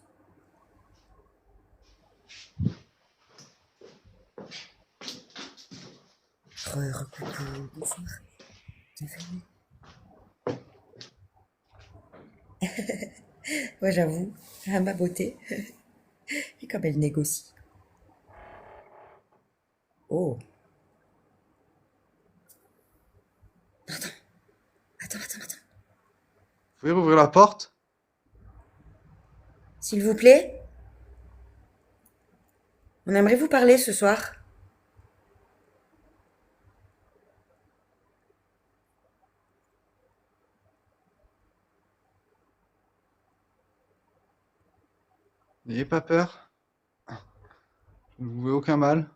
Recoucou, bonsoir. Bienvenue. Ouais, j'avoue, à ma beauté. Et comme elle négocie. Oh, Attends. Vous pouvez rouvrir la porte? S'il vous plaît, on aimerait vous parler ce soir. N'ayez pas peur. Je ne vous veux aucun mal.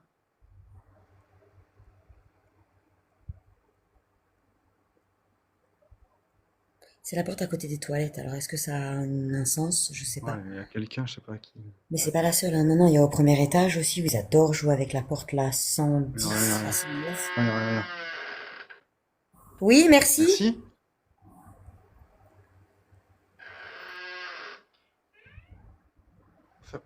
C'est la porte à côté des toilettes, alors est-ce que ça a un sens? Je sais Ouais, pas. il y a quelqu'un, je sais pas qui. Mais c'est pas la seule, hein. Non, il y a au premier étage aussi, où ils adorent jouer avec la porte là, Il y a rien, il y a 110, rien. la 109. Non, il y a rien, il y a rien. Oui, merci. Merci. Fa-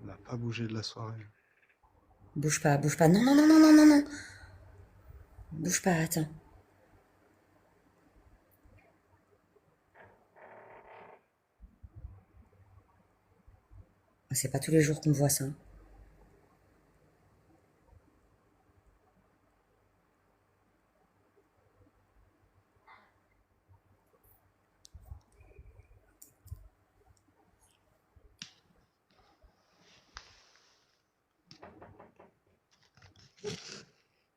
On n'a pas bougé de la soirée. Bouge pas, bouge pas. Non. Bouge pas, attends. C'est pas tous les jours qu'on voit ça.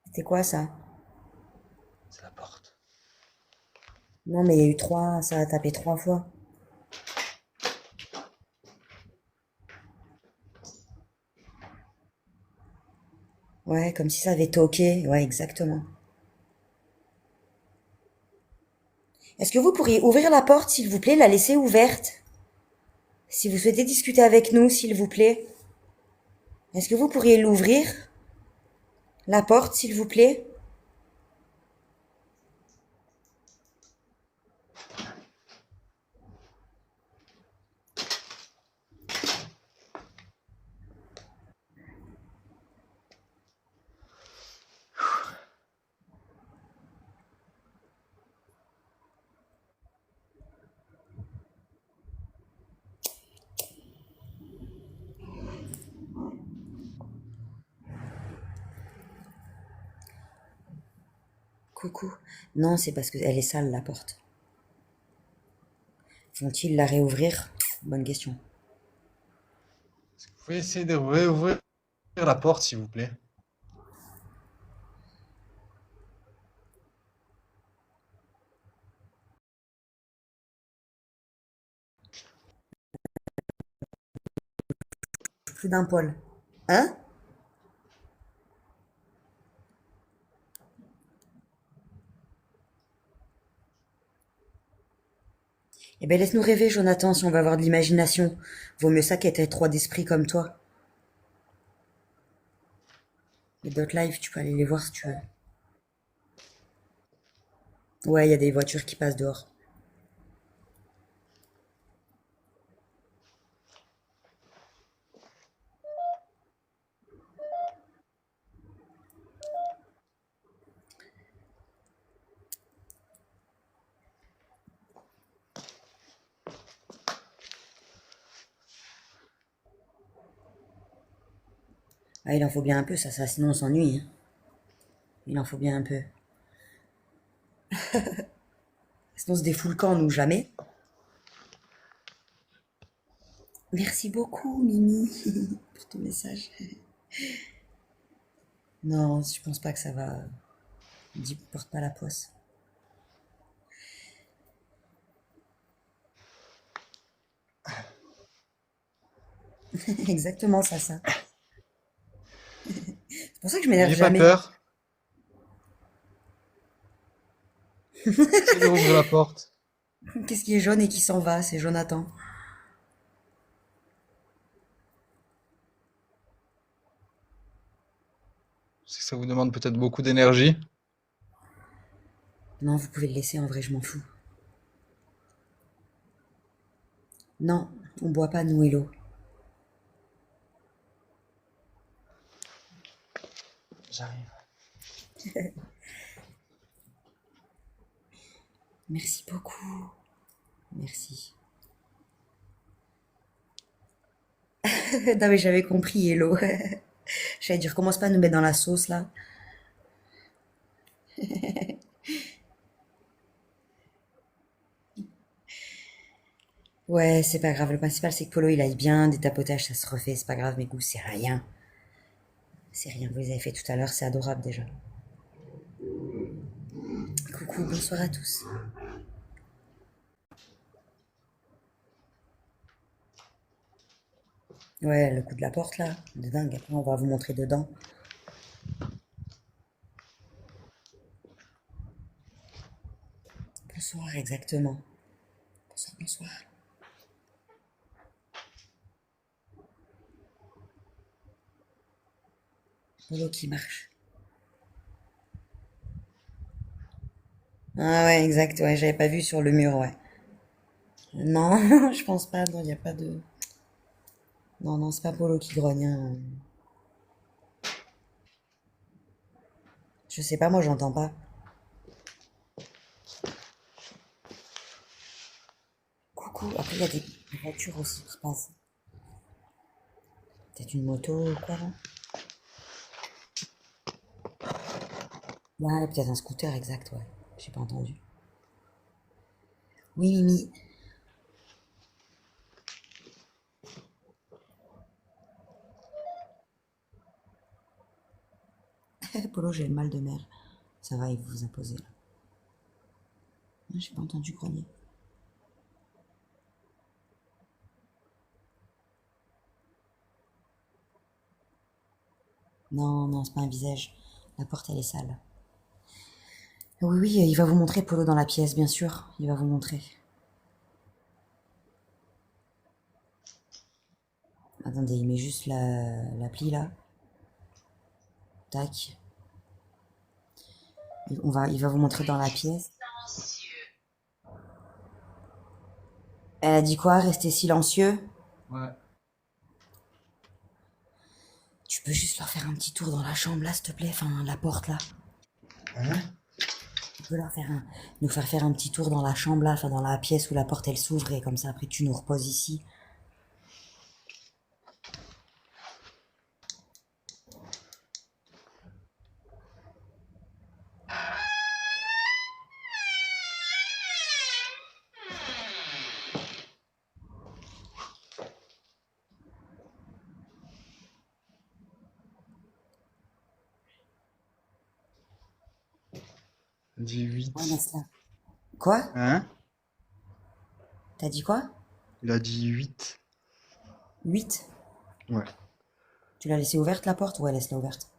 C'était quoi ça? C'est la porte. Non, mais il y a eu trois, ça a tapé 3 fois. Ouais, comme si ça avait toqué. Ouais, exactement. Est-ce que vous pourriez ouvrir la porte, s'il vous plaît, la laisser ouverte? Si vous souhaitez discuter avec nous, s'il vous plaît. Est-ce que vous pourriez l'ouvrir? La porte, s'il vous plaît? Coucou. Non, c'est parce qu'elle est sale, la porte. Vont-ils la réouvrir? Bonne question. Vous pouvez essayer de réouvrir la porte, s'il vous plaît? Plus d'un poil. Hein? Eh ben, laisse-nous rêver, Jonathan, si on va avoir de l'imagination. Vaut mieux ça qu'être trop d'esprit comme toi. Les d'autres live, tu peux aller les voir si tu veux. Ouais, il y a des voitures qui passent dehors. Ah, il en faut bien un peu, ça, sinon on s'ennuie, hein. Il en faut bien un peu. Sinon on se défoule quand, nous, jamais. Merci beaucoup, Mimi, pour ton message. Non, je pense pas que ça va. Dis, porte pas la poisse. Exactement ça. C'est pour ça que je m'énerve N'ayez pas jamais. peur. Essayez de rouvrir la porte. Qu'est-ce qui est jaune et qui s'en va? C'est Jonathan. Je sais que ça vous demande peut-être beaucoup d'énergie. Non, vous pouvez le laisser, en vrai, je m'en fous. Non, On boit pas, nous, Hello. J'arrive. Merci beaucoup. Merci. Non, mais j'avais compris, Hello. J'allais dire, commence pas à nous mettre dans la sauce, là. Ouais, c'est pas grave. Le principal, c'est que Polo, il aille bien. Des tapotages, ça se refait. C'est pas grave, mes goûts, c'est rien. C'est rien. Vous les avez fait tout à l'heure. C'est adorable, déjà. Coucou, bonsoir à tous. Ouais, le coup de la porte, là. De dingue. Après, on va vous montrer dedans. Bonsoir, exactement. Bonsoir, bonsoir. Polo qui marche. Ah ouais, exact. Ouais, j'avais pas vu sur le mur, ouais. Non, je pense pas. Non, y a pas de... Non, non, c'est pas Polo qui grogne, hein. Je sais pas, moi, j'entends pas. Coucou. Après, il y a des voitures aussi qui passent. Peut-être une moto ou quoi, là? Ouais, peut-être un scooter, exact, ouais. J'ai pas entendu. Oui, Mimi. Polo, j'ai le mal de mer. Ça va, il vous a posé, là. Non, j'ai pas entendu grogner. Non, non, c'est pas un visage. La porte, elle est sale. Oui, oui, il va vous montrer Polo dans la pièce, bien sûr. Il va vous montrer. Attendez, il met juste l'appli, là. Tac. Il va vous montrer dans la pièce. Elle a dit quoi? Restez silencieux. Ouais. Tu peux juste leur faire un petit tour dans la chambre, là, s'il te plaît? Enfin, la porte, là. Hein? Tu peux nous faire faire un petit tour dans la chambre, là, enfin, dans la pièce où la porte, elle s'ouvre, et comme ça, après, tu nous reposes ici. Dit Ouais, 8. laisse-la. Quoi? Hein? T'as dit quoi? Il a dit 8. 8. Ouais. Tu l'as laissée ouverte, la porte? Ouais, laisse-la ouverte.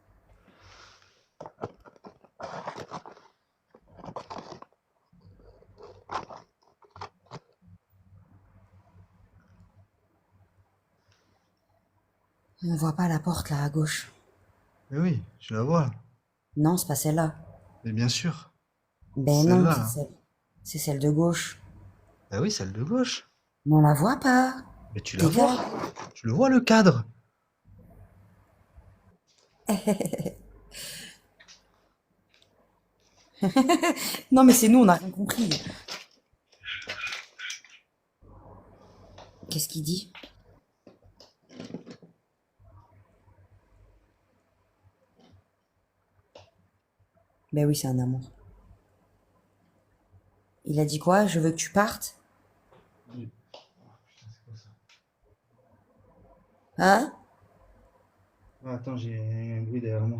On voit pas la porte, là, à gauche. Mais oui, je la vois. Non, c'est pas celle-là. Mais bien sûr. Ben non, Celle-là, c'est là. celle. C'est celle de gauche. Bah oui, celle de gauche. Mais on la voit pas. Mais tu la vois. Dégage. Tu le vois, le cadre. Non, mais c'est nous, on a rien compris. Qu'est-ce qu'il dit? Ben oui, c'est un amour. Il a dit quoi? Je veux que tu partes? Oui. Oh, putain, c'est quoi ça? Hein? Ah, attends, j'ai un bruit derrière moi.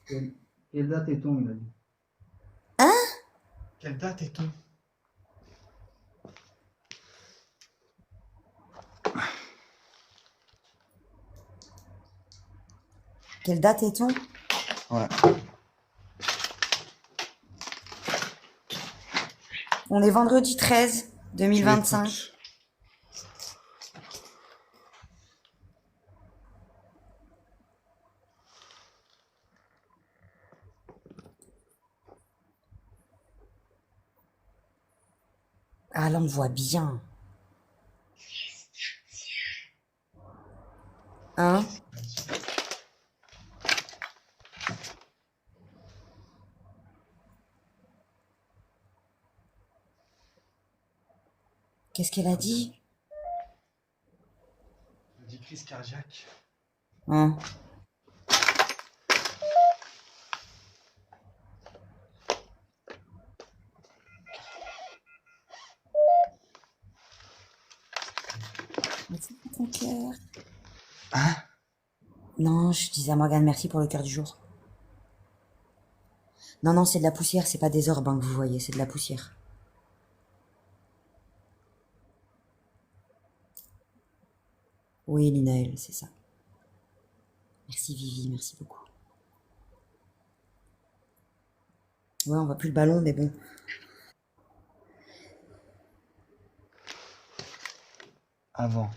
Quelle date est-on, il a dit. Hein? Quelle date est-on? Quelle date est-on? Ouais. On est vendredi 13 Tu 2025. l'écoutes. Ah là, on voit bien. Hein? Qu'est-ce qu'elle a dit? Qu'est-ce qu'elle a dit? Elle a dit crise cardiaque. Hein? Merci pour ton cœur. Hein? Non, je disais à Morgane merci pour le cœur du jour. Non, non, c'est de la poussière, c'est pas des orbes hein, que vous voyez, c'est de la poussière. Oui, Linaël, c'est ça. Merci Vivi, merci beaucoup. Ouais, on voit plus le ballon, mais bon. Avant.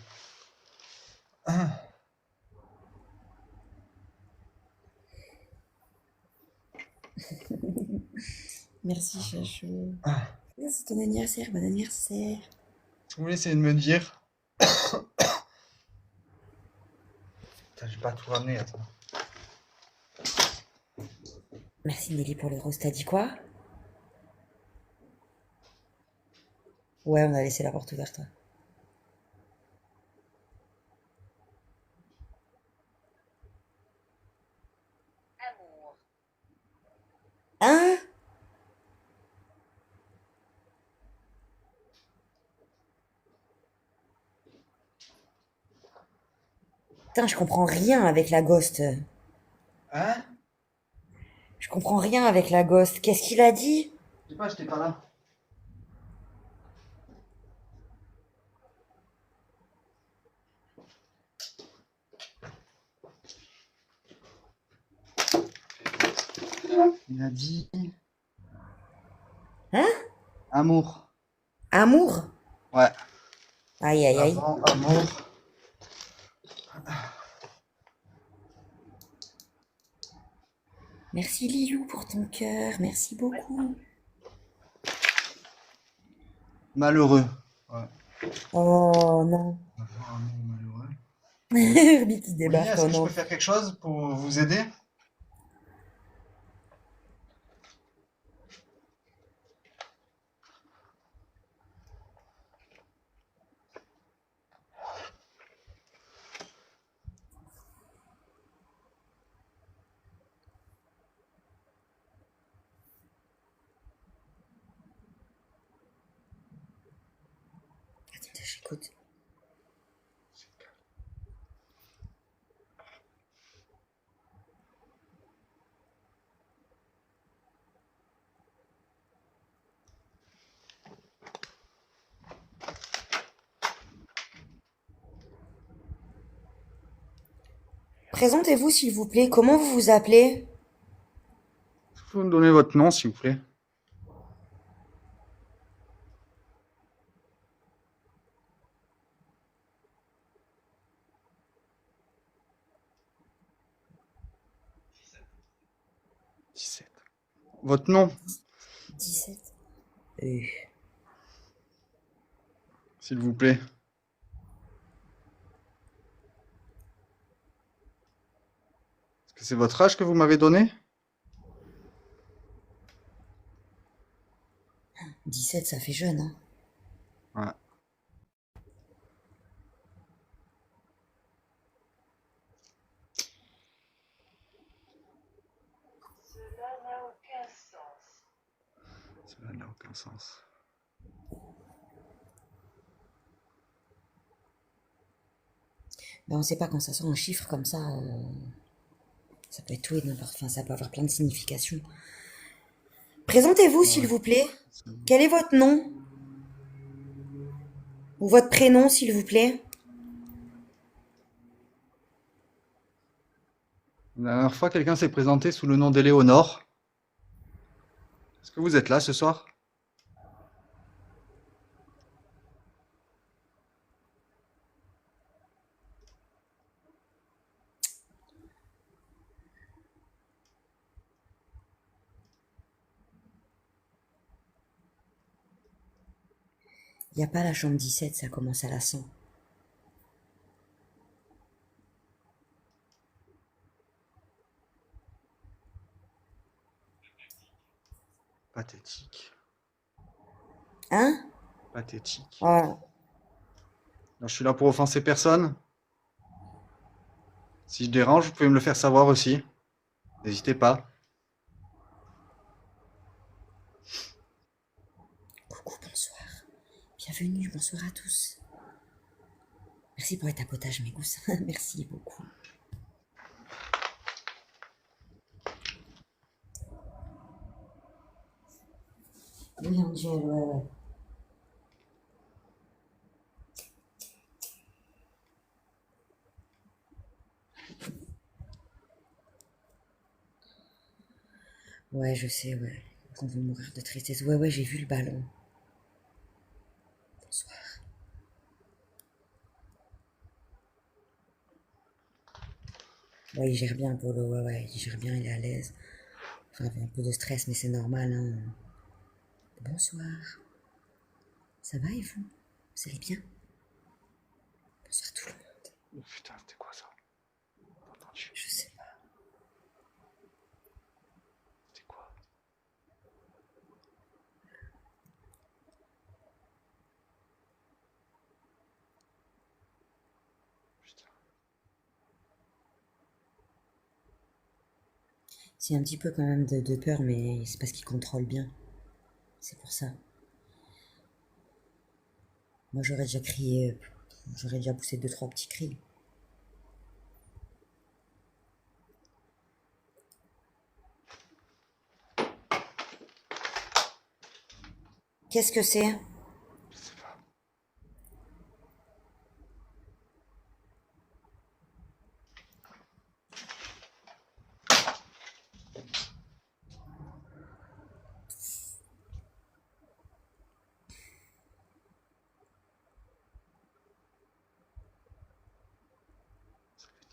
Hein? Merci, chachou. Ah. C'est ton anniversaire, bon anniversaire. Vous voulez essayer de me dire? Putain, j'ai pas tout ramené, attends. Merci Nelly pour les roses, t'as dit quoi? Ouais, on a laissé la porte ouverte. Ouais. Hein? Putain, je comprends rien avec la ghost. Hein? Je comprends rien avec la ghost. Qu'est-ce qu'il a dit? Je sais pas, j'étais pas là. Il a dit Hein? amour. Amour? Ouais. Aïe, aïe, aïe. Avant, amour. Merci Lilou pour ton cœur, merci beaucoup. Malheureux. Ouais. Oh non. Avant, amour, malheureux. Herbie qui Oui, débarque, est-ce oh que je peux non. faire quelque chose pour vous aider? Attendez, j'écoute. Présentez-vous s'il vous plaît, comment vous vous appelez? Vous pouvez me donner votre nom, s'il vous plaît? Votre nom, 17. s'il vous plaît. Est-ce que c'est votre âge que vous m'avez donné? 17, ça fait jeune, hein. Ouais. Cela n'a aucun sens. Mais on sait pas quand ça sort un chiffre comme ça, ça peut être tout et n'importe, enfin ça peut avoir plein de significations. Présentez-vous s'il Ouais. vous plaît. Quel est votre nom? Ou votre prénom s'il vous plaît? La dernière fois, quelqu'un s'est présenté sous le nom d'Éléonore. Est-ce que vous êtes là ce soir? Y a pas la chambre 17, ça commence à la 100. Pathétique. Hein? Pathétique. Ah, Non, je suis là pour offenser personne. Si je dérange, vous pouvez me le faire savoir aussi. N'hésitez pas. coucou, bonsoir. Bienvenue, bonsoir à tous. Merci pour les tapotages, mes gousses. Merci beaucoup. Oui, Angel, ouais. Ouais, je sais, ouais. On veut mourir de tristesse. Ouais, j'ai vu le ballon. Bonsoir. Ouais, il gère bien, Polo. Ouais, il gère bien, il est à l'aise. Enfin, il y a un peu de stress, mais c'est normal, hein. Bonsoir. Ça va et vous? Vous allez bien? Bonsoir tout le monde. Oh putain, c'était quoi ça? Entendu. Je sais pas. C'était quoi? Putain. C'est un petit peu quand même de peur, mais c'est parce qu'il contrôle bien. C'est pour ça. Moi, j'aurais déjà crié. J'aurais déjà poussé deux, trois petits cris. Qu'est-ce que c'est? Je sais pas.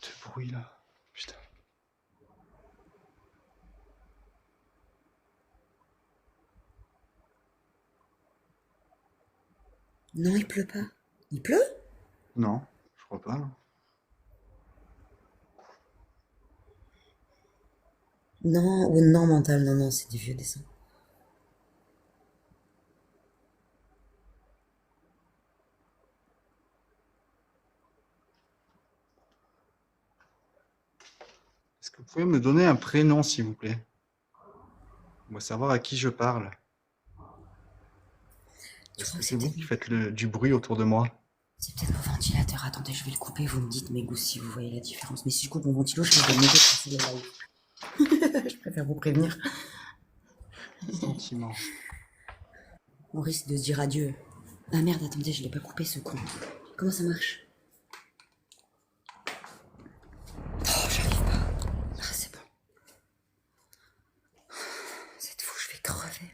De bruit là. Putain. Non, il pleut pas. Il pleut? Non, je crois pas. Non. Non, ou non, mental, non, non, c'est des vieux dessins. Est-ce que vous pouvez me donner un prénom, s'il vous plaît? On va savoir à qui je parle. Je Est-ce crois que que c'est c'est vous peut-être qui faites du bruit autour de moi? c'est peut-être mon ventilateur. Attendez, je vais le couper. Vous me dites, mes goûts, si vous voyez la différence. Mais si je coupe mon ventilo, je vais mourir passer le live. Je préfère vous prévenir. Sentiment. On risque de se dire adieu. Ah merde, attendez, je l'ai pas coupé ce con. Comment ça marche? Oh, j'arrive pas. Ah, c'est bon. Cette fou, je vais crever.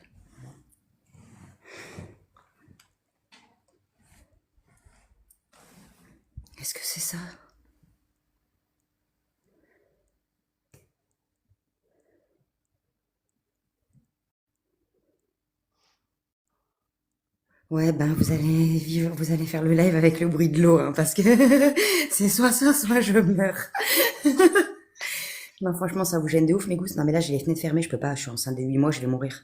Qu'est-ce que c'est ça? Ouais, ben vous allez faire le live avec le bruit de l'eau, hein, parce que c'est soit ça, soit je meurs. Non, franchement, ça vous gêne de ouf, mes gousses. Non, mais là, j'ai les fenêtres fermées, je peux pas. Je suis enceinte de 8 mois, je vais mourir.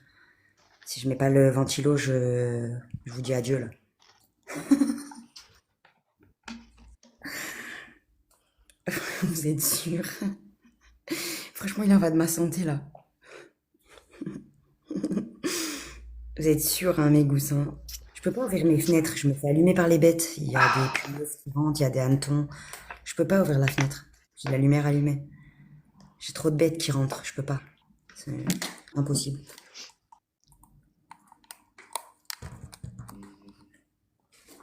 Si je mets pas le ventilo, je vous dis adieu, là. Vous êtes sûr? Franchement, il en va de ma santé, là. Vous êtes sûr, hein, mes gousses, hein? Je peux pas ouvrir mes fenêtres, je me fais allumer par les bêtes. Il y a des punaises qui rentrent, il y a des hannetons. Je peux pas ouvrir la fenêtre. J'ai la lumière allumée. J'ai trop de bêtes qui rentrent, je peux pas. C'est impossible.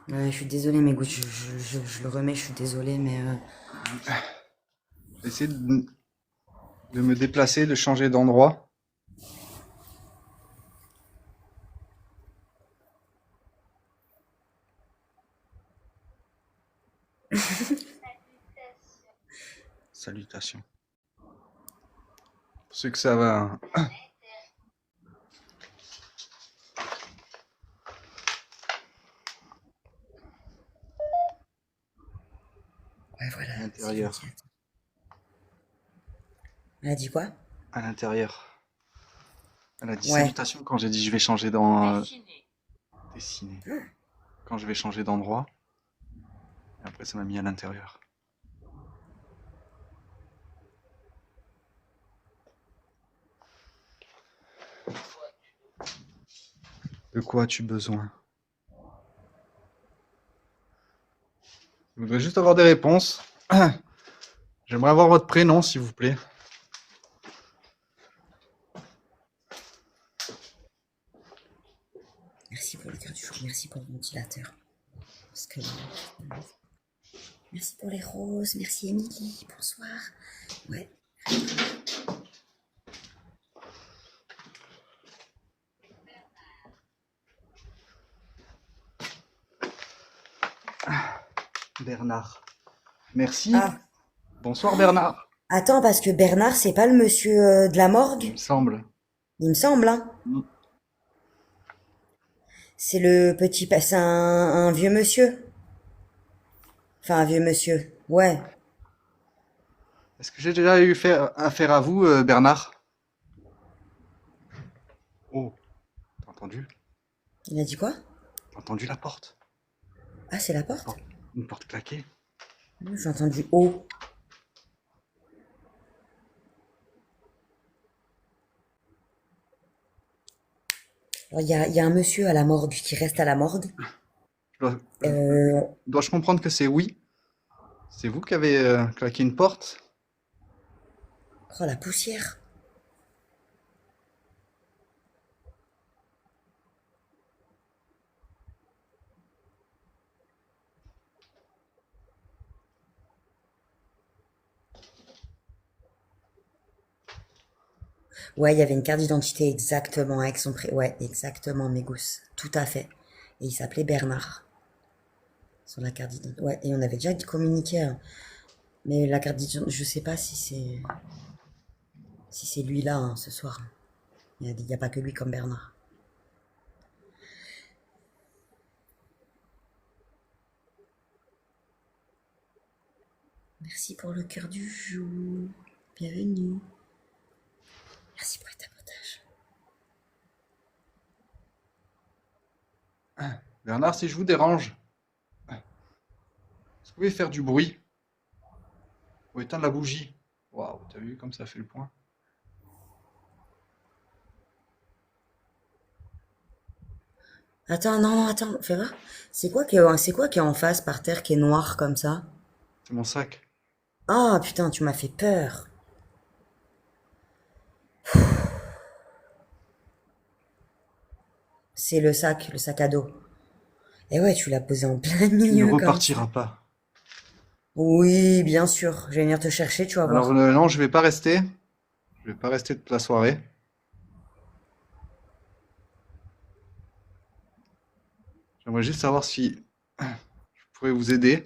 Ouais, je suis désolée, mes gouttes, je le remets, je suis désolée, mais Essayez de me déplacer, de changer d'endroit. Salutations. Pour ceux que ça va. Voilà, À c'est gentil. l'intérieur. Attends. Elle a dit quoi? À l'intérieur. Elle a dit Ouais. salutations quand j'ai dit je vais changer dans dessiner. Quand je vais changer d'endroit. Et après, ça m'a mis à l'intérieur. De quoi as-tu besoin? Je voudrais juste avoir des réponses. J'aimerais avoir votre prénom, s'il vous plaît. Merci pour le cœur du jour. Merci pour le ventilateur. Parce que... Merci pour les roses. Merci Émilie. Bonsoir. Ouais. Bernard. Merci. Ah. Bonsoir Bernard. Attends, parce que Bernard, c'est pas le monsieur de la Il morgue? me semble. Il me semble, hein. Mm. C'est le petit... C'est un vieux monsieur. Enfin, un vieux monsieur. Ouais. Est-ce que j'ai déjà eu affaire à vous, Bernard? Oh, t'as entendu? Il a dit quoi? T'as entendu la porte? Ah, c'est la porte? Une porte claquée. J'ai entendu oh. Alors, il y a un monsieur à la morgue qui reste à la morgue. Dois- Euh, Dois-je comprendre que c'est oui? C'est vous qui avez claqué une porte? Oh, la poussière. Ouais, il y avait une carte d'identité exactement avec son pré... Ouais, exactement, mes gousses. Tout à fait. Et il s'appelait Bernard. Sur la carte d'identité. Ouais, et on avait déjà communiqué, hein. Mais la carte d'identité, je sais pas si c'est lui-là, hein, ce soir. Il y a pas que lui comme Bernard. Merci pour le cœur du jour. Bienvenue. Merci pour le tapotage. Bernard, si je vous dérange, est-ce que vous pouvez faire du bruit? Ou éteindre la bougie? Waouh, t'as vu comme ça fait le point? Attends, non, non, attends, fais voir. C'est quoi qui est en face par terre qui est noir comme ça? C'est mon sac. Ah putain, tu m'as fait peur. C'est le sac à dos. Et ouais, tu l'as posé en plein Tu ne milieu comme ça. repartiras pas. Oui, bien sûr. Je vais venir te chercher, tu vas Alors voir. non, je vais pas rester. Je vais pas rester toute la soirée. J'aimerais juste savoir si je pourrais vous aider.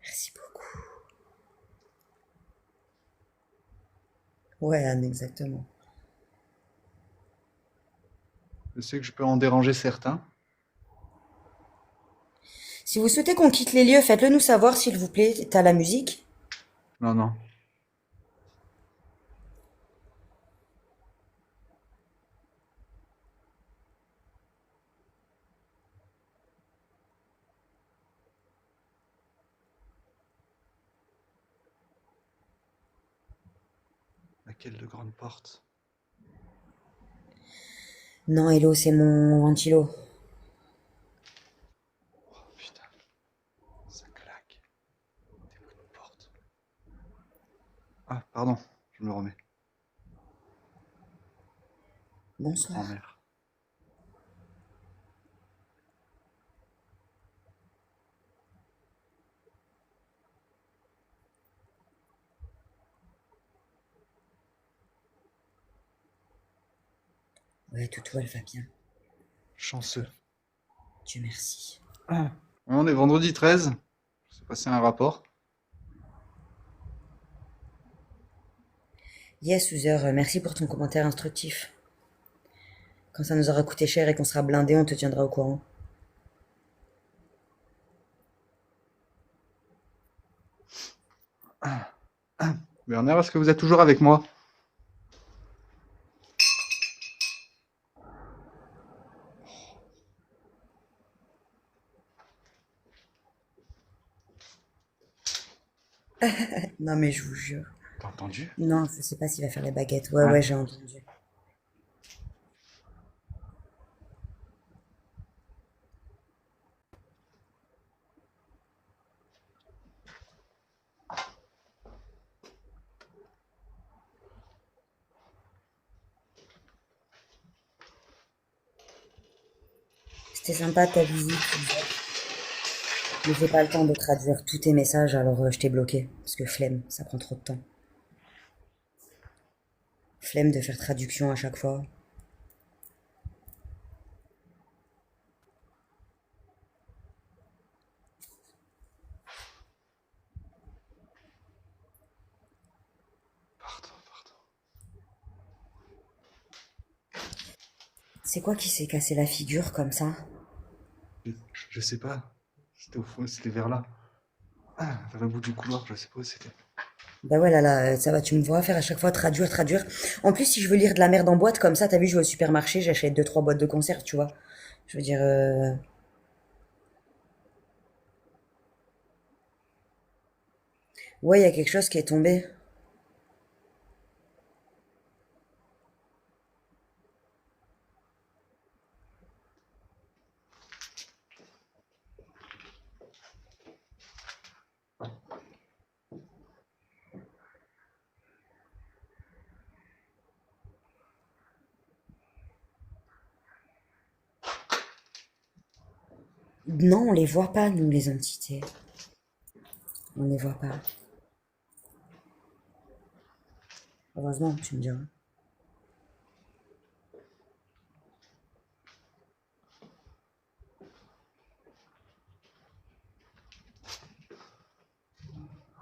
Merci beaucoup. Ouais, Anne, exactement. Je sais que je peux en déranger certains. Si vous souhaitez qu'on quitte les lieux, faites-le nous savoir, s'il vous plaît. T'as la musique? Non, non. Laquelle de grande porte? Non, Hello, c'est mon ventilo. Oh putain, ça claque. Des bruits de porte. Ah, pardon, je me remets. Bonsoir. Grand-mère. Ouais, Toutou, elle va bien. Chanceux. Dieu merci. Ah. On est vendredi 13. Je sais pas si c'est un rapport. Yes, User, merci pour ton commentaire instructif. Quand ça nous aura coûté cher et qu'on sera blindé, on te tiendra au courant. Bernard, est-ce que vous êtes toujours avec moi? Non mais je vous jure. T'as entendu? Non, je sais pas s'il va faire les baguettes. Ouais, Ouais. ouais, j'ai entendu. C'était sympa ta visite, User. Mais j'ai pas le temps de traduire tous tes messages, alors je t'ai bloqué. Parce que flemme, ça prend trop de temps. Flemme de faire traduction à chaque fois. Pardon, pardon. C'est quoi qui s'est cassé la figure comme ça? Je sais pas. C'était au fond, c'était vers là. Vers le bout du couloir, je sais pas où c'était. Bah ouais, là, là, ça va, tu me vois faire à chaque fois traduire, traduire. En plus, si je veux lire de la merde en boîte comme ça, t'as vu, je vais au supermarché, j'achète deux, trois boîtes de conserve, tu vois. Je veux dire, ouais, il y a quelque chose qui est tombé. Non, on les voit pas, nous, les entités. On les voit pas. Heureusement, tu me diras.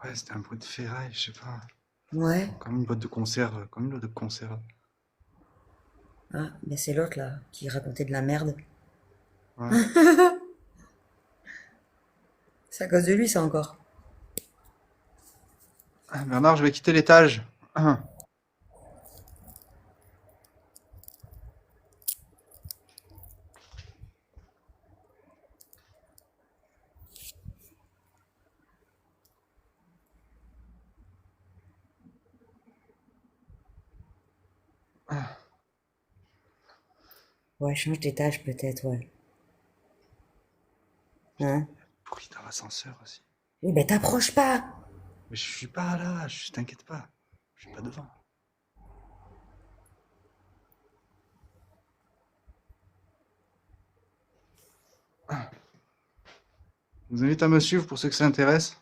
Ouais, c'était un bruit de ferraille, je sais pas. Ouais. Comme une boîte de conserve, comme une boîte de conserve. Ah, mais c'est l'autre, là, qui racontait de la merde. Ouais. C'est à cause de lui, ça, encore. Bernard, je vais quitter l'étage. Ouais, change d'étage, peut-être, ouais. Hein? Bruit dans l'ascenseur aussi. Oui, ben t'approches pas! Mais je suis pas là, t'inquiète pas. Je suis pas devant. Je vous invite à me suivre pour ceux que ça intéresse.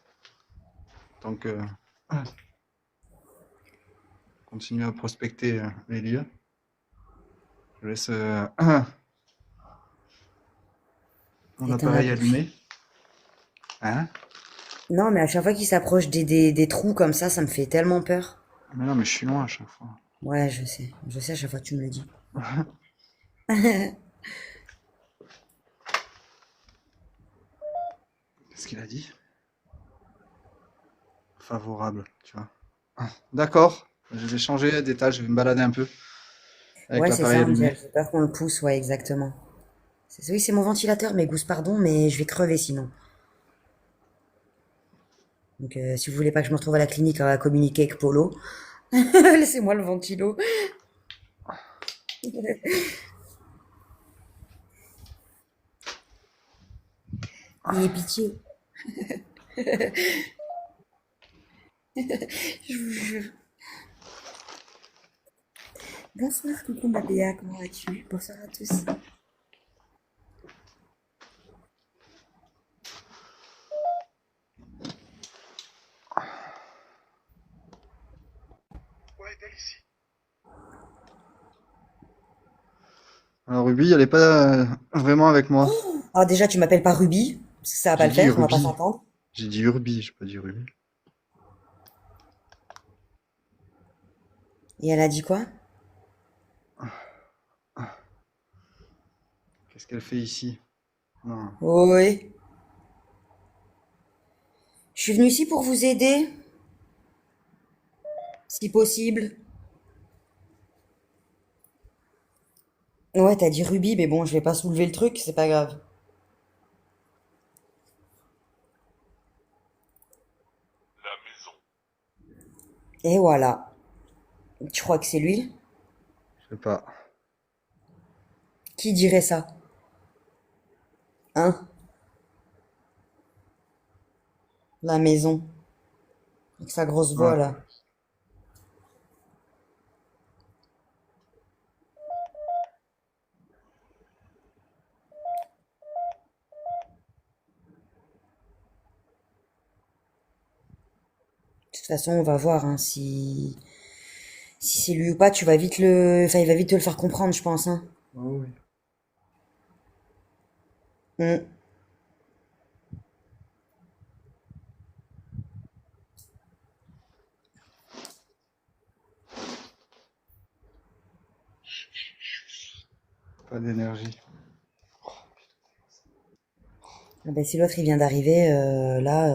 Donc, continuez à prospecter les lieux. Je laisse mon Et t'en as appareil bouffé. allumé. Hein? Non, mais à chaque fois qu'il s'approche des trous comme ça me fait tellement peur. Mais non, mais je suis loin à chaque fois. Ouais, je sais. Je sais à chaque fois que tu me le dis. Qu'est-ce qu'il a dit? Favorable, tu vois. D'accord. Je vais changer d'étage, je vais me balader un peu avec Ouais, c'est l'appareil ça, allumé. Angel. J'ai peur qu'on le pousse, ouais, exactement. Oui, c'est mon ventilateur, mais gousse, pardon, mais je vais crever sinon. Donc, si vous voulez pas que je me retrouve à la clinique à communiquer avec Polo, laissez-moi le ventilo. Ayez pitié, je vous jure. Bonsoir, coucou ma Béa, comment vas-tu? Bonsoir à tous. Alors Ruby, elle est pas vraiment avec moi. Alors déjà, tu m'appelles pas Ruby, parce que ça va pas J'ai le dit faire, on va pas Ruby. s'entendre. J'ai dit Urbi, j'ai pas dit Ruby. Et elle a dit quoi? Qu'est-ce qu'elle fait ici? Non. Oui. Je suis venue ici pour vous aider, si possible. Ouais, t'as dit Ruby, mais bon, je vais pas soulever le truc, c'est pas grave. Et voilà. Tu crois que c'est lui? Je sais pas. Qui dirait ça? Hein? La maison. Avec sa grosse voix, Ouais. là. De toute façon, on va voir, hein, si c'est lui ou pas, tu vas vite enfin, il va vite te le faire comprendre, je pense, hein. Oh oui. Hmm. Pas d'énergie. Ah ben, si l'autre, il vient d'arriver, là,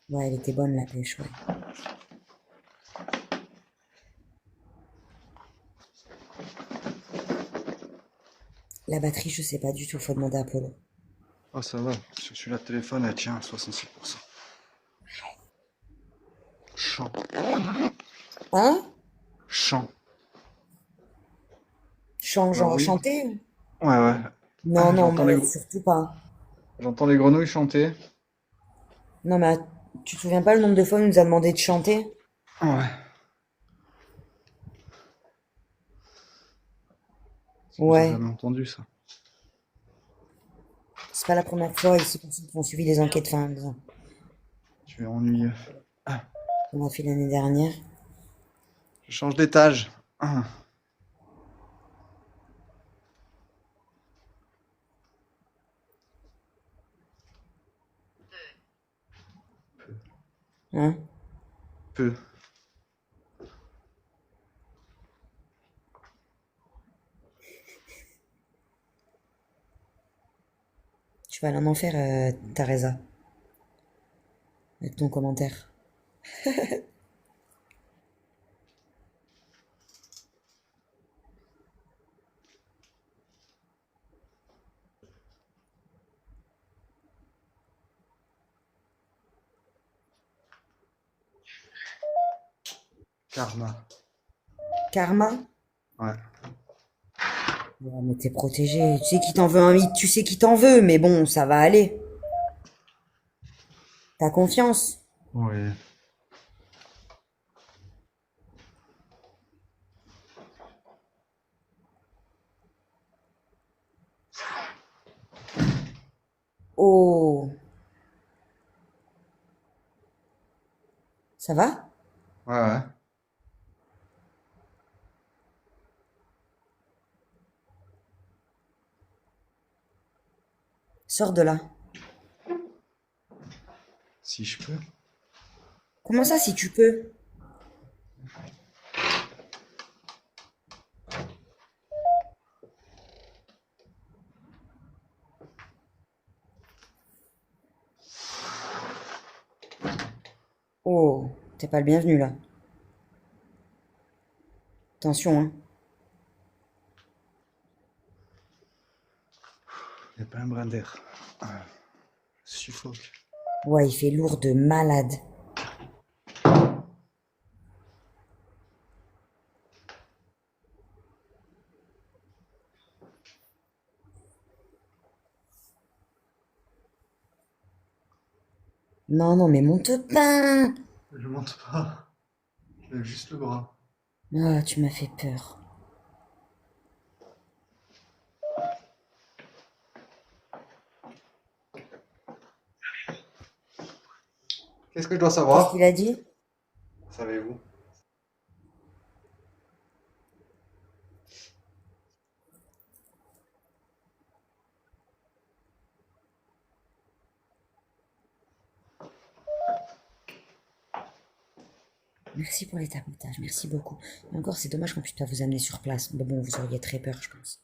ouais, elle était bonne, la pêche, ouais. La batterie, je sais pas du tout, faut demander à Polo. Oh, ça va. Sur celui-là de téléphone, elle tient à 66%. Chant. Hein? Chant. Bah Genre oui. chanter? Ouais, ouais. Non, non, J'entends mais surtout pas. j'entends les grenouilles chanter. Non, mais tu te souviens pas le nombre de fois où il nous a demandé de chanter? Ouais. J'ai Ouais, jamais entendu ça. c'est pas la première fois ici pour ceux qui ont suivi des enquêtes, enfin, Tu es ennuyeux. on a fait l'année dernière. Je change d'étage. Hein? Peu. Tu vas aller en enfer, Teresa, avec ton commentaire. Karma. Karma? Ouais. Ouais, mais t'es protégé. Tu sais qui t'en veut tu sais qui t'en veut, mais bon, ça va aller. T'as confiance. Oui. Oh, ça va? Ouais, ouais. Sors de là. Si je peux. Comment ça, si tu peux? Oh, t'es pas le bienvenu là. Attention, hein. Il n'y a pas un brin d'air. Je suffoque. Ouais, il fait lourd de malade. Non, non, mais monte pas. Je monte pas. Je lève juste le bras. Ah, tu m'as fait peur. Qu'est-ce que je dois Qu'est-ce qu'il savoir? a dit? Savez-vous? Merci pour les tapotages, merci beaucoup. Et encore, c'est dommage qu'on puisse pas vous amener sur place. Mais bon, vous auriez très peur, je pense.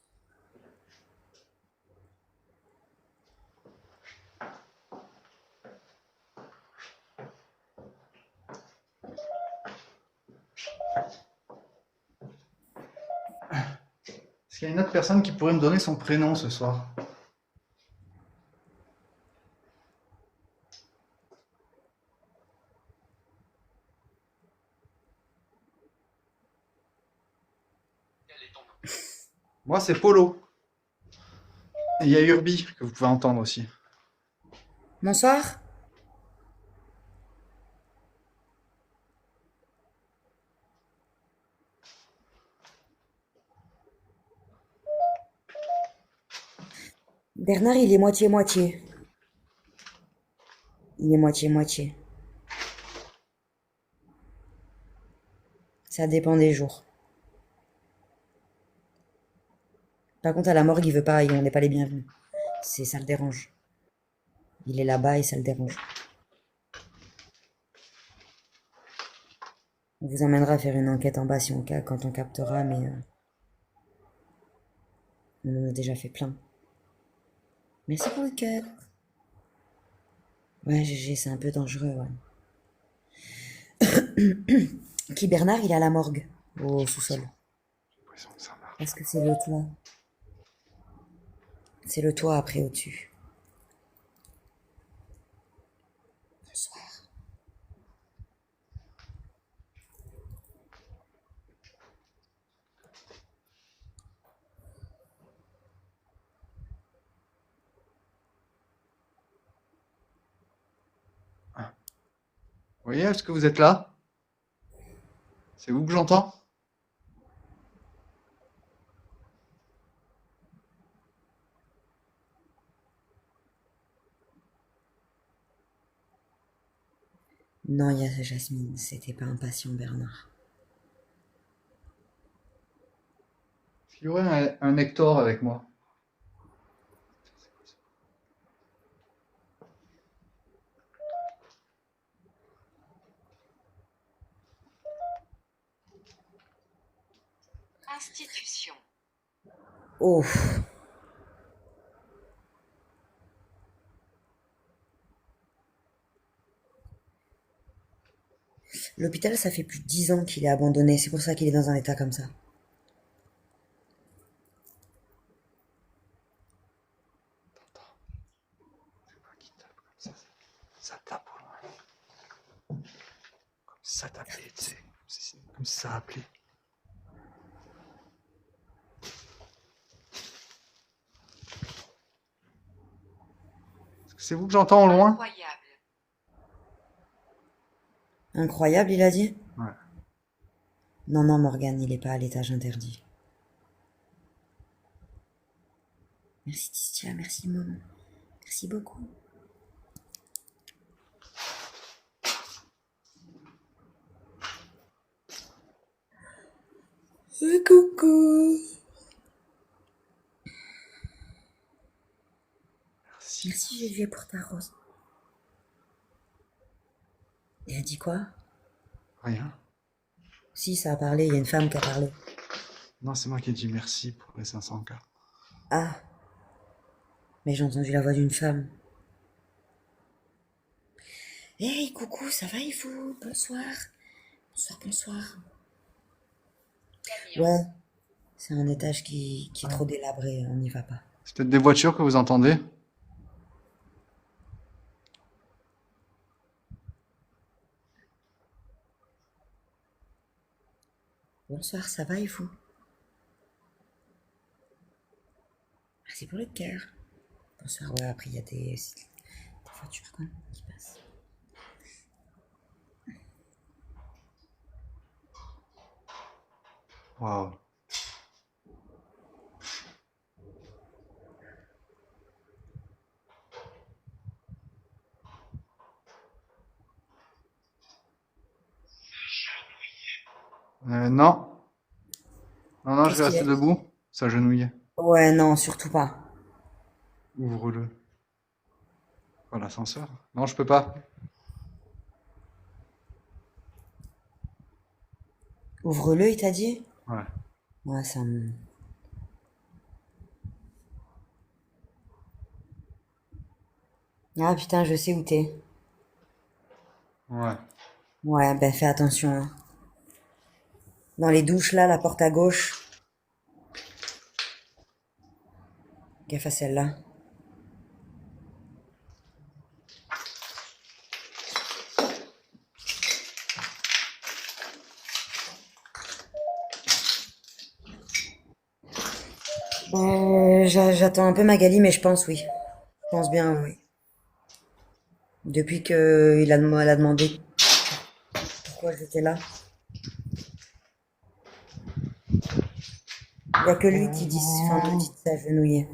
Est-ce qu'il y a une autre personne qui pourrait me donner son prénom ce soir? Moi, c'est Polo. Et il y a Urbi que vous pouvez entendre aussi. Bonsoir. Bernard, il est moitié-moitié. Il est moitié-moitié. Ça dépend des jours. Par contre, à la morgue, il veut pas, on n'est pas les bienvenus. Ça le dérange. Il est là-bas et ça le dérange. On vous emmènera faire une enquête en bas si quand on captera, mais on en a déjà fait plein. Merci pour le cœur. Ouais, GG, c'est un peu dangereux, ouais. Qui, Bernard, il est à la morgue, au sous-sol. J'ai l'impression que ça marche. Parce que c'est le toit. C'est le toit après au-dessus. Bonsoir. Vous voyez, est-ce que vous êtes là? C'est vous que j'entends? Non, il y a Jasmine, c'était pas un patient, Bernard. Est-ce qu'il y aurait un Hector avec moi? Institution. Oh, l'hôpital, ça fait plus de 10 ans qu'il est abandonné, c'est pour ça qu'il est dans un état comme ça. T'entends? C'est moi qui tape comme ça. Ça tape au loin. Comme si ça t'appelait, tu sais. Comme si ça appelait. Est-ce que c'est vous que j'entends au loin? Incroyable. Incroyable, il a dit? Ouais. Non, non, Morgane, il est pas à l'étage interdit. Merci Tistia, merci maman. Merci beaucoup. Coucou. Merci. Merci GG pour ta rose. Et elle dit quoi? Rien. Si, ça a parlé, il y a une femme qui a parlé. Non, c'est moi qui ai dit merci pour les 500K. Ah, mais j'ai entendu la voix d'une femme. Hey, coucou, ça va et vous? Bonsoir. Bonsoir, bonsoir. Camion. Ouais, c'est un étage qui est trop délabré, on n'y va pas. C'est peut-être des voitures que vous entendez? Bonsoir, ça va et vous? Merci pour le cœur. Bonsoir, ouais, après il y a des voitures quoi, qui passent. Waouh. Non. Non, non, je Qu'est-ce vais qu'il rester est? debout. S'agenouiller. Ouais, non, surtout pas. Ouvre-le. Oh, l'ascenseur. Non, je peux pas. Ouvre-le, il t'a dit? Ouais. Ouais, ça me... Ah putain, je sais où t'es. Ouais. Ouais, ben fais attention, hein. Dans les douches, là, la porte à gauche. Gaffe à celle-là. J'attends un peu Magali, mais je pense oui. Je pense bien, oui. Depuis que elle a demandé pourquoi j'étais là. Il y a que lui qui dit, enfin, me dit de s'agenouiller.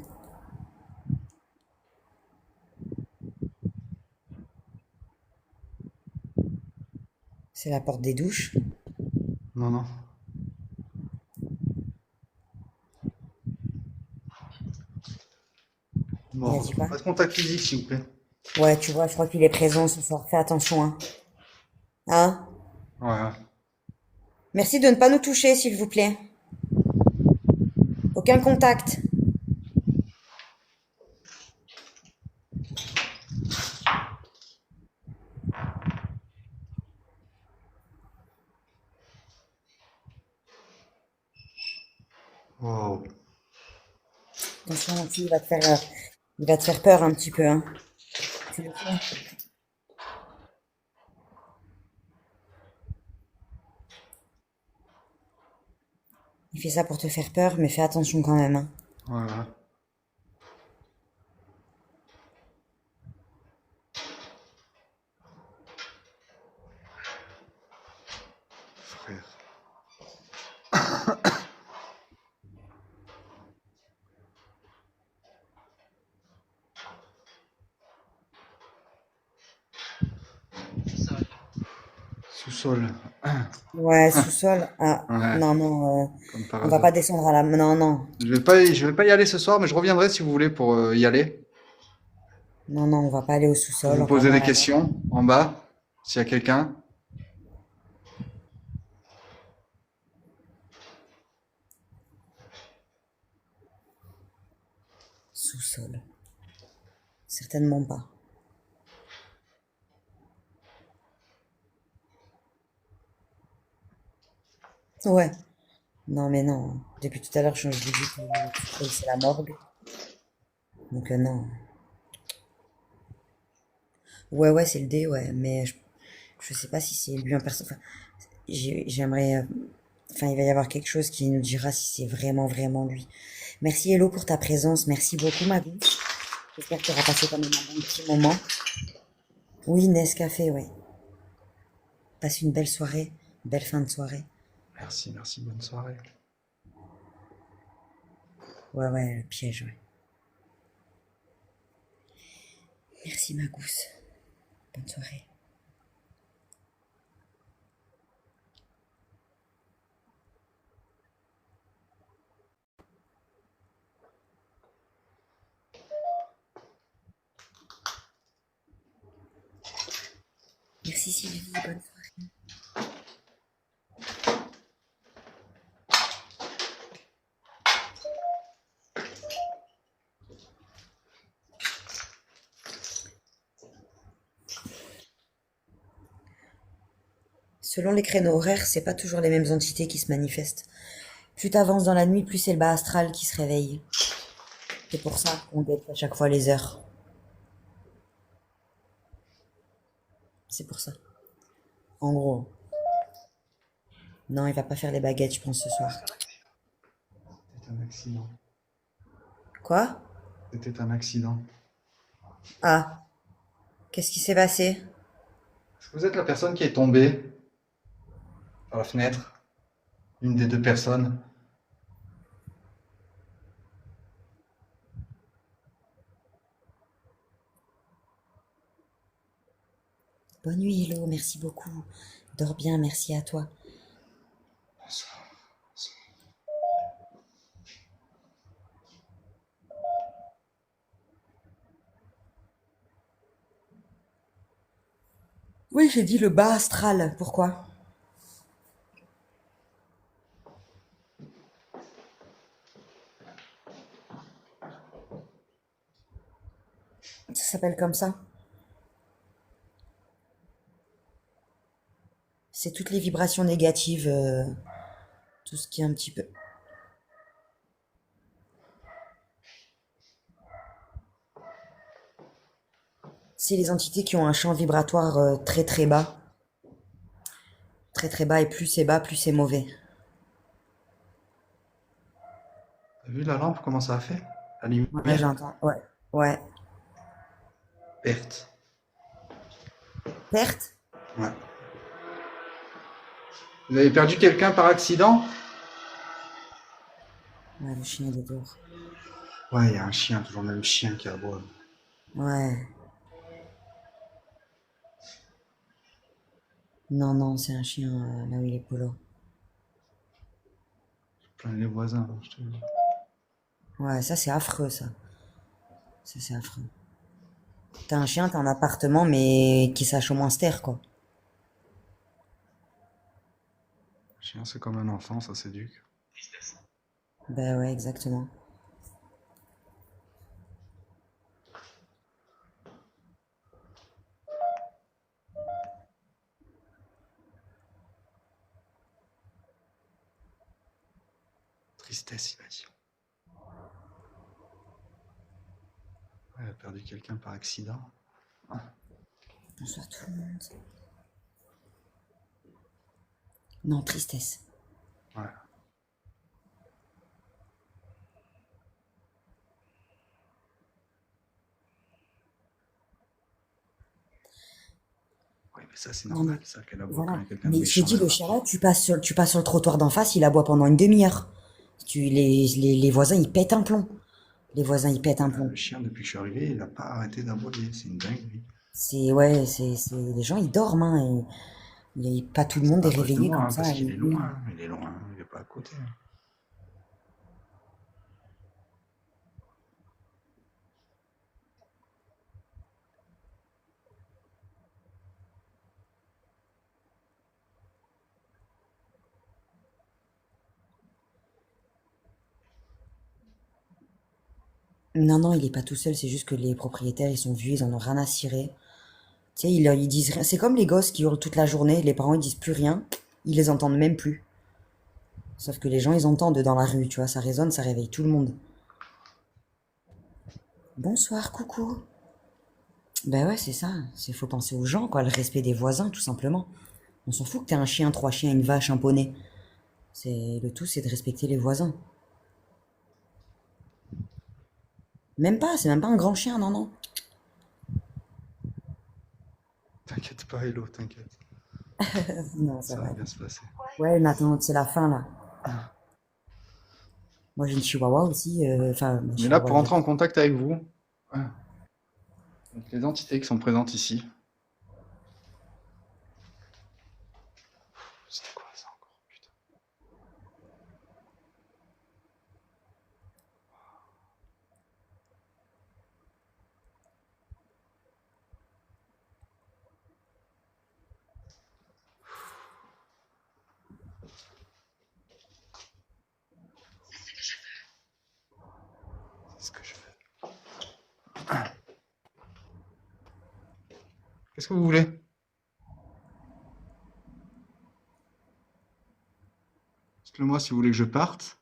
C'est la porte des douches. Non, non. Il Bon. a dit quoi? Pas de contact physique, s'il vous plaît. Ouais, tu vois, je crois qu'il est présent ce soir. Fais attention, hein. Hein? Ouais, ouais. Merci de ne pas nous toucher, s'il vous plaît. Aucun contact. Wow. Attention, il va te faire peur un petit peu, hein. Tu le sais. Il fait ça pour te faire peur, mais fais attention quand même, hein. Ouais, ouais. Frère. Sous-sol. Ouais, sous-sol. Ah, Ouais, non, non, comme par on va pas hasard. descendre à la... Non, non. Je vais pas y aller ce soir, mais je reviendrai si vous voulez pour y aller. Non, non, on va pas aller au Pour sous-sol, vous encore poser moins des la nuit. questions en bas, s'il y a quelqu'un. Sous-sol. Certainement pas. Ouais. Non, mais non. Depuis tout à l'heure, je vous dis que le sous-sol, c'est la morgue. Donc, non. Ouais, ouais, c'est le D, ouais. Mais je sais pas si c'est lui en personne. Enfin, j'aimerais... Enfin, il va y avoir quelque chose qui nous dira si c'est vraiment, vraiment lui. Merci, Hello, pour ta présence. Merci beaucoup, Magou. J'espère que tu auras passé quand même un bon petit moment. Oui, Nescafé, ouais. Passe une belle soirée. Belle fin de soirée. Merci, merci, bonne soirée. Ouais, ouais, le piège, ouais. Merci, ma gousse. Bonne soirée. Merci, Sylvie. Bonne soirée. Selon les créneaux horaires, c'est pas toujours les mêmes entités qui se manifestent. Plus t'avances dans la nuit, plus c'est le bas astral qui se réveille. C'est pour ça qu'on guette à chaque fois les heures. C'est pour ça. En gros. Non, il va pas faire les baguettes, je pense, ce soir. C'était un accident. Quoi? C'était un accident. Ah, qu'est-ce qui s'est passé? Est-ce que vous êtes la personne qui est tombée par la fenêtre? Une des deux personnes? Bonne nuit, Hello, merci beaucoup. Dors bien, merci à toi. Oui, j'ai dit le bas astral. Pourquoi? Ça s'appelle comme ça. C'est toutes les vibrations négatives, tout ce qui est un petit peu. C'est les entités qui ont un champ vibratoire très très bas. Très très bas, et plus c'est bas, plus c'est mauvais. T'as vu la lampe, comment ça a fait? La Ouais, lumière? j'entends. Ouais. Ouais. Perte. Perte? Ouais. Vous avez perdu quelqu'un par accident? Ouais, le chien il est dehors. Ouais, il y a un chien, toujours le même chien qui aboie. Ouais. Non, non, c'est un chien là où il est Polo. Plein les voisins, je te dis. Ouais, ça c'est affreux, ça. Ça c'est affreux. T'as un chien, t'as un appartement, mais qui sache au moins se taire, quoi. Le chien, c'est comme un enfant, ça s'éduque. Ben ouais, exactement. Tristesse, il a dit. Ouais, elle a perdu quelqu'un par accident. Bonsoir tout le monde. Non, tristesse. Ouais. Oui, mais ça, c'est Non, mais normal, ça, qu'elle aboie quand voilà. il y a quelqu'un de Mais je te méchant dis, le là-bas. chien là, tu passes sur le trottoir d'en face, il aboie pendant une demi-heure. Les voisins, ils pètent un plomb. Les voisins, ils pètent un plomb. Le chien, depuis que je suis arrivé, il n'a pas arrêté d'aboyer. C'est une dinguerie. C'est, ouais, les gens, ils dorment, hein, pas tout le C'est monde est pas à cause de réveillé moi, comme hein, ça parce à qu'il est minuit. loin. Il est loin, il est pas à côté. Non, non, il est pas tout seul, c'est juste que les propriétaires, ils sont vieux, ils en ont rien à cirer. Tu sais, ils disent rien. C'est comme les gosses qui hurlent toute la journée, les parents, ils disent plus rien, ils les entendent même plus. Sauf que les gens, ils entendent dans la rue, tu vois, ça résonne, ça réveille tout le monde. Bonsoir, coucou. Ben ouais, c'est ça. C'est faut penser aux gens, quoi, le respect des voisins, tout simplement. On s'en fout que t'aies un chien, trois chiens, une vache, un poney. C'est le tout, c'est de respecter les voisins. Même pas, c'est même pas un grand chien, non, non. T'inquiète pas, Hello, t'inquiète. Non, ça Ça va. va bien se passer. Ouais, mais attends, c'est la fin là. Moi, j'ai une chihuahua aussi. Enfin, ma Mais là, chihuahua. pour entrer en contact avec vous, avec les entités qui sont présentes ici, c'était quoi ça encore? Putain. C'est ce que je fais. Qu'est-ce que vous voulez? Dites-le moi si vous voulez que je parte.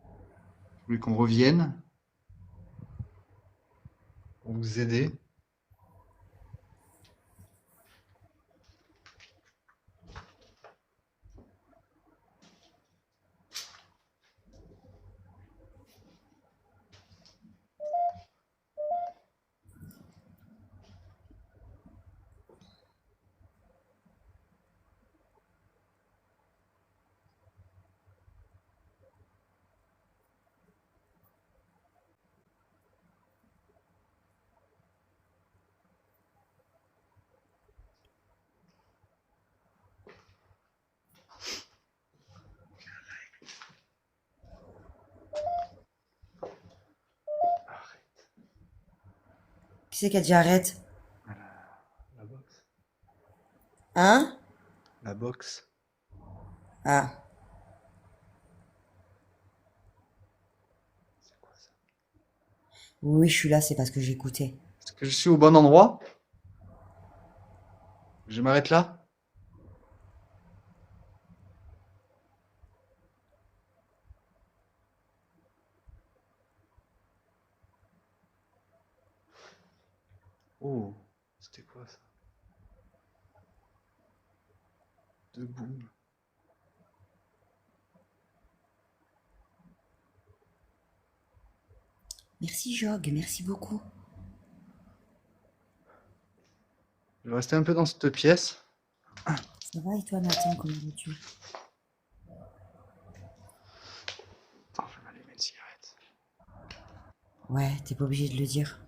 Vous voulez qu'on revienne pour vous aider. Qui c'est qui a dit arrête? La boxe. Hein? La boxe. Ah. C'est quoi ça? Oui, je suis là, c'est parce que j'écoutais. que je suis au bon endroit? Je m'arrête là? Oh, c'était quoi ça? Debout. Merci Jog, merci beaucoup. Je vais rester un peu dans cette pièce. Ça va et toi Nathan, comment vas-tu? Attends, je vais m'allumer une cigarette. Ouais, t'es pas obligé de le dire.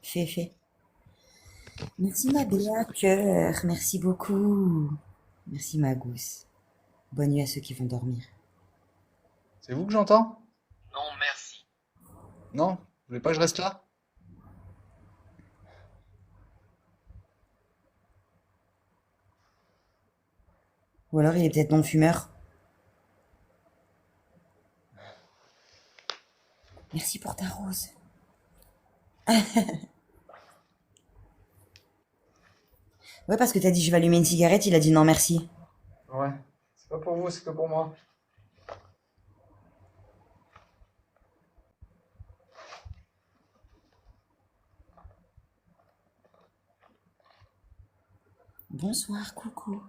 Fais. Merci ma Béa, cœur, merci beaucoup. Merci ma gousse. Bonne nuit à ceux qui vont dormir. C'est vous que j'entends? Non, merci. Non? Vous voulez pas que je reste là? Ou alors il est peut-être non-fumeur. Merci pour ta rose. Ouais, parce que t'as dit je vais allumer une cigarette, il a dit non merci. Ouais. C'est pas pour vous, c'est que pour moi. Bonsoir, coucou.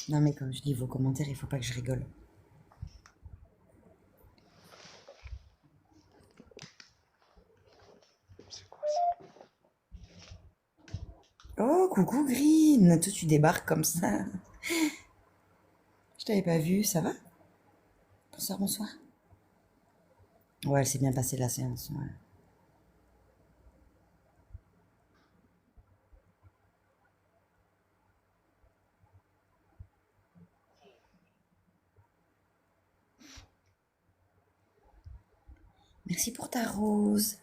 Non mais quand je lis vos commentaires, il faut pas que je rigole. C'est quoi ça? Oh, coucou Green, toi tu débarques comme ça. Je t'avais pas vu, ça va? Bonsoir, bonsoir. Ouais, elle s'est bien passée la séance. Ouais. Merci pour ta rose.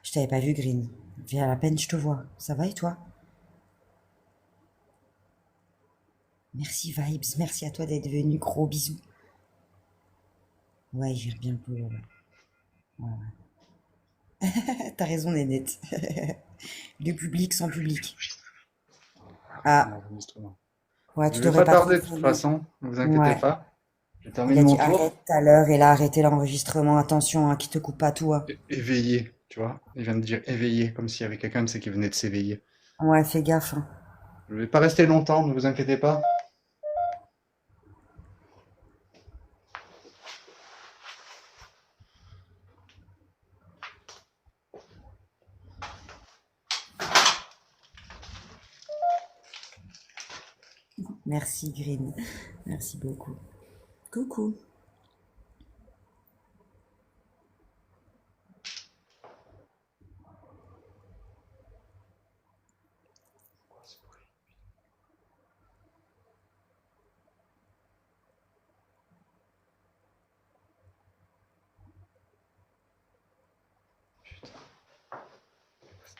Je t'avais pas vu Green. Viens à la peine, je te vois. Ça va et toi? Merci Vibes, merci à toi d'être venu. Gros bisous. Ouais, j'y reviens peu. Ouais. T'as raison, Nénette. Du public sans public. Un Ah, enregistrement. ouais, tu Je vais devrais pas pas trop tarder de toute filmer. façon, ne vous inquiétez Ouais. pas. Je Il termine a mon dit tour. arrête tout à l'heure et là arrêtez l'enregistrement. Attention, hein, qui te coupe pas toi. Éveillé, tu vois. Il vient de dire éveillé, comme s'il y avait quelqu'un de qui venait de s'éveiller. Ouais, fais gaffe. Hein. Je vais pas rester longtemps, ne vous inquiétez pas. Merci Green. Merci beaucoup. Coucou.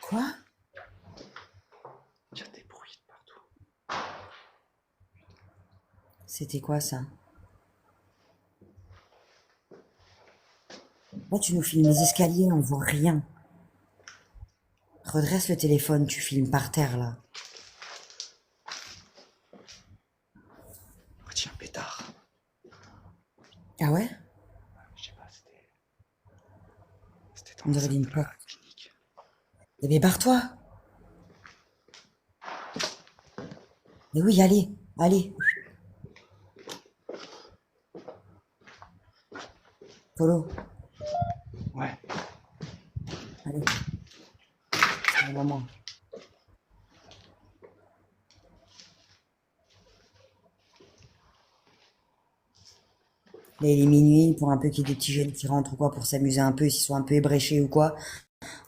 Quoi? Il y a des bruits de partout. C'était quoi ça? Là, tu nous filmes les escaliers, on voit rien. Redresse le téléphone, tu filmes par terre là. Oh, tiens, pétard. Ah ouais? Je sais pas, c'était On dans la dirait salle une de la porte. clinique. Eh mais barre-toi! Mais oui, allez, allez. Polo, Ouais. allez, c'est le moment. Là, il est minuit, pour un peu qu'il y ait des petits jeunes qui rentrent ou quoi, pour s'amuser un peu, s'ils sont un peu ébréchés ou quoi.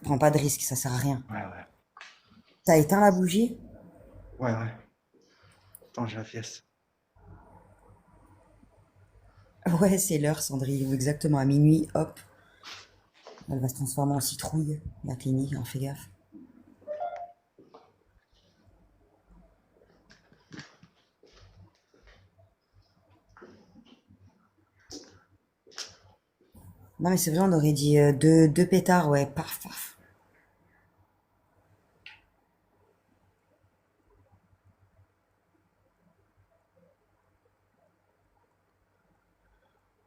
Prends pas de risque, ça sert à rien. Ouais, ouais. T'as éteint la bougie? Ouais, ouais. Attends, j'ai la pièce. Ouais, c'est l'heure, Cendrillon, exactement à minuit, hop. Elle va se transformer en citrouille, la clinique, hein, fais gaffe. Non, mais c'est vrai, on aurait dit deux pétards, ouais, paf, paf.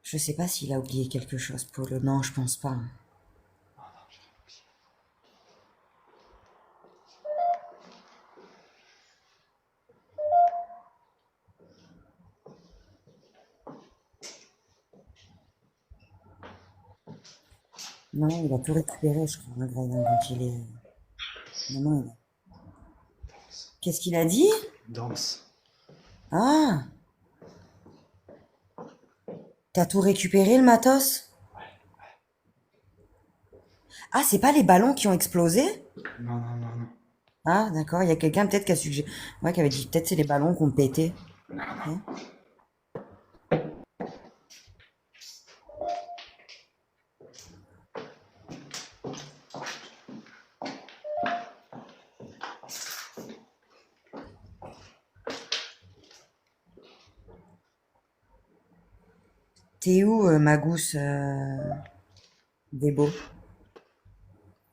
Je sais pas s'il a oublié quelque chose, Polo. Non, je pense pas. Non, il a tout récupéré, je crois, hein, Greg, hein, quand il est... Non, non, qu'est-ce qu'il a dit? Danse. Ah, t'as tout récupéré, le matos? Ah, c'est pas les ballons qui ont explosé? Non, non, non, non. Ah, d'accord, il y a quelqu'un peut-être qui a suggéré... Ouais, qui avait dit peut-être c'est les ballons qui ont pété. Hein. T'es où, ma gousse Débo?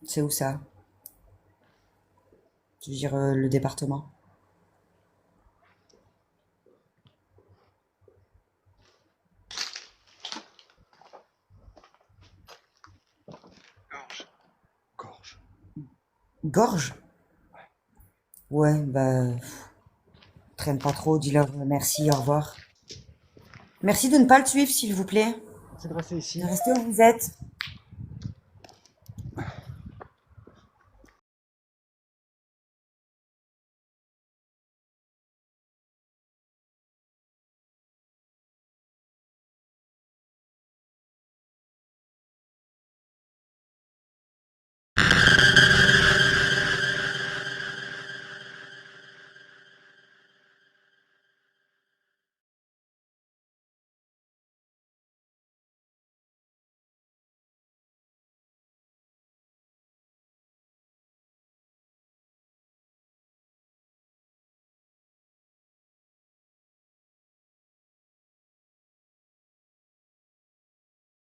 C'est où ça? Je veux dire, le département. Gorge. Gorge. Gorge? Ouais, bah, traîne pas trop, dis-leur merci, au revoir. Merci de ne pas le suivre, s'il vous plaît. C'est de rester ici. Restez où vous êtes.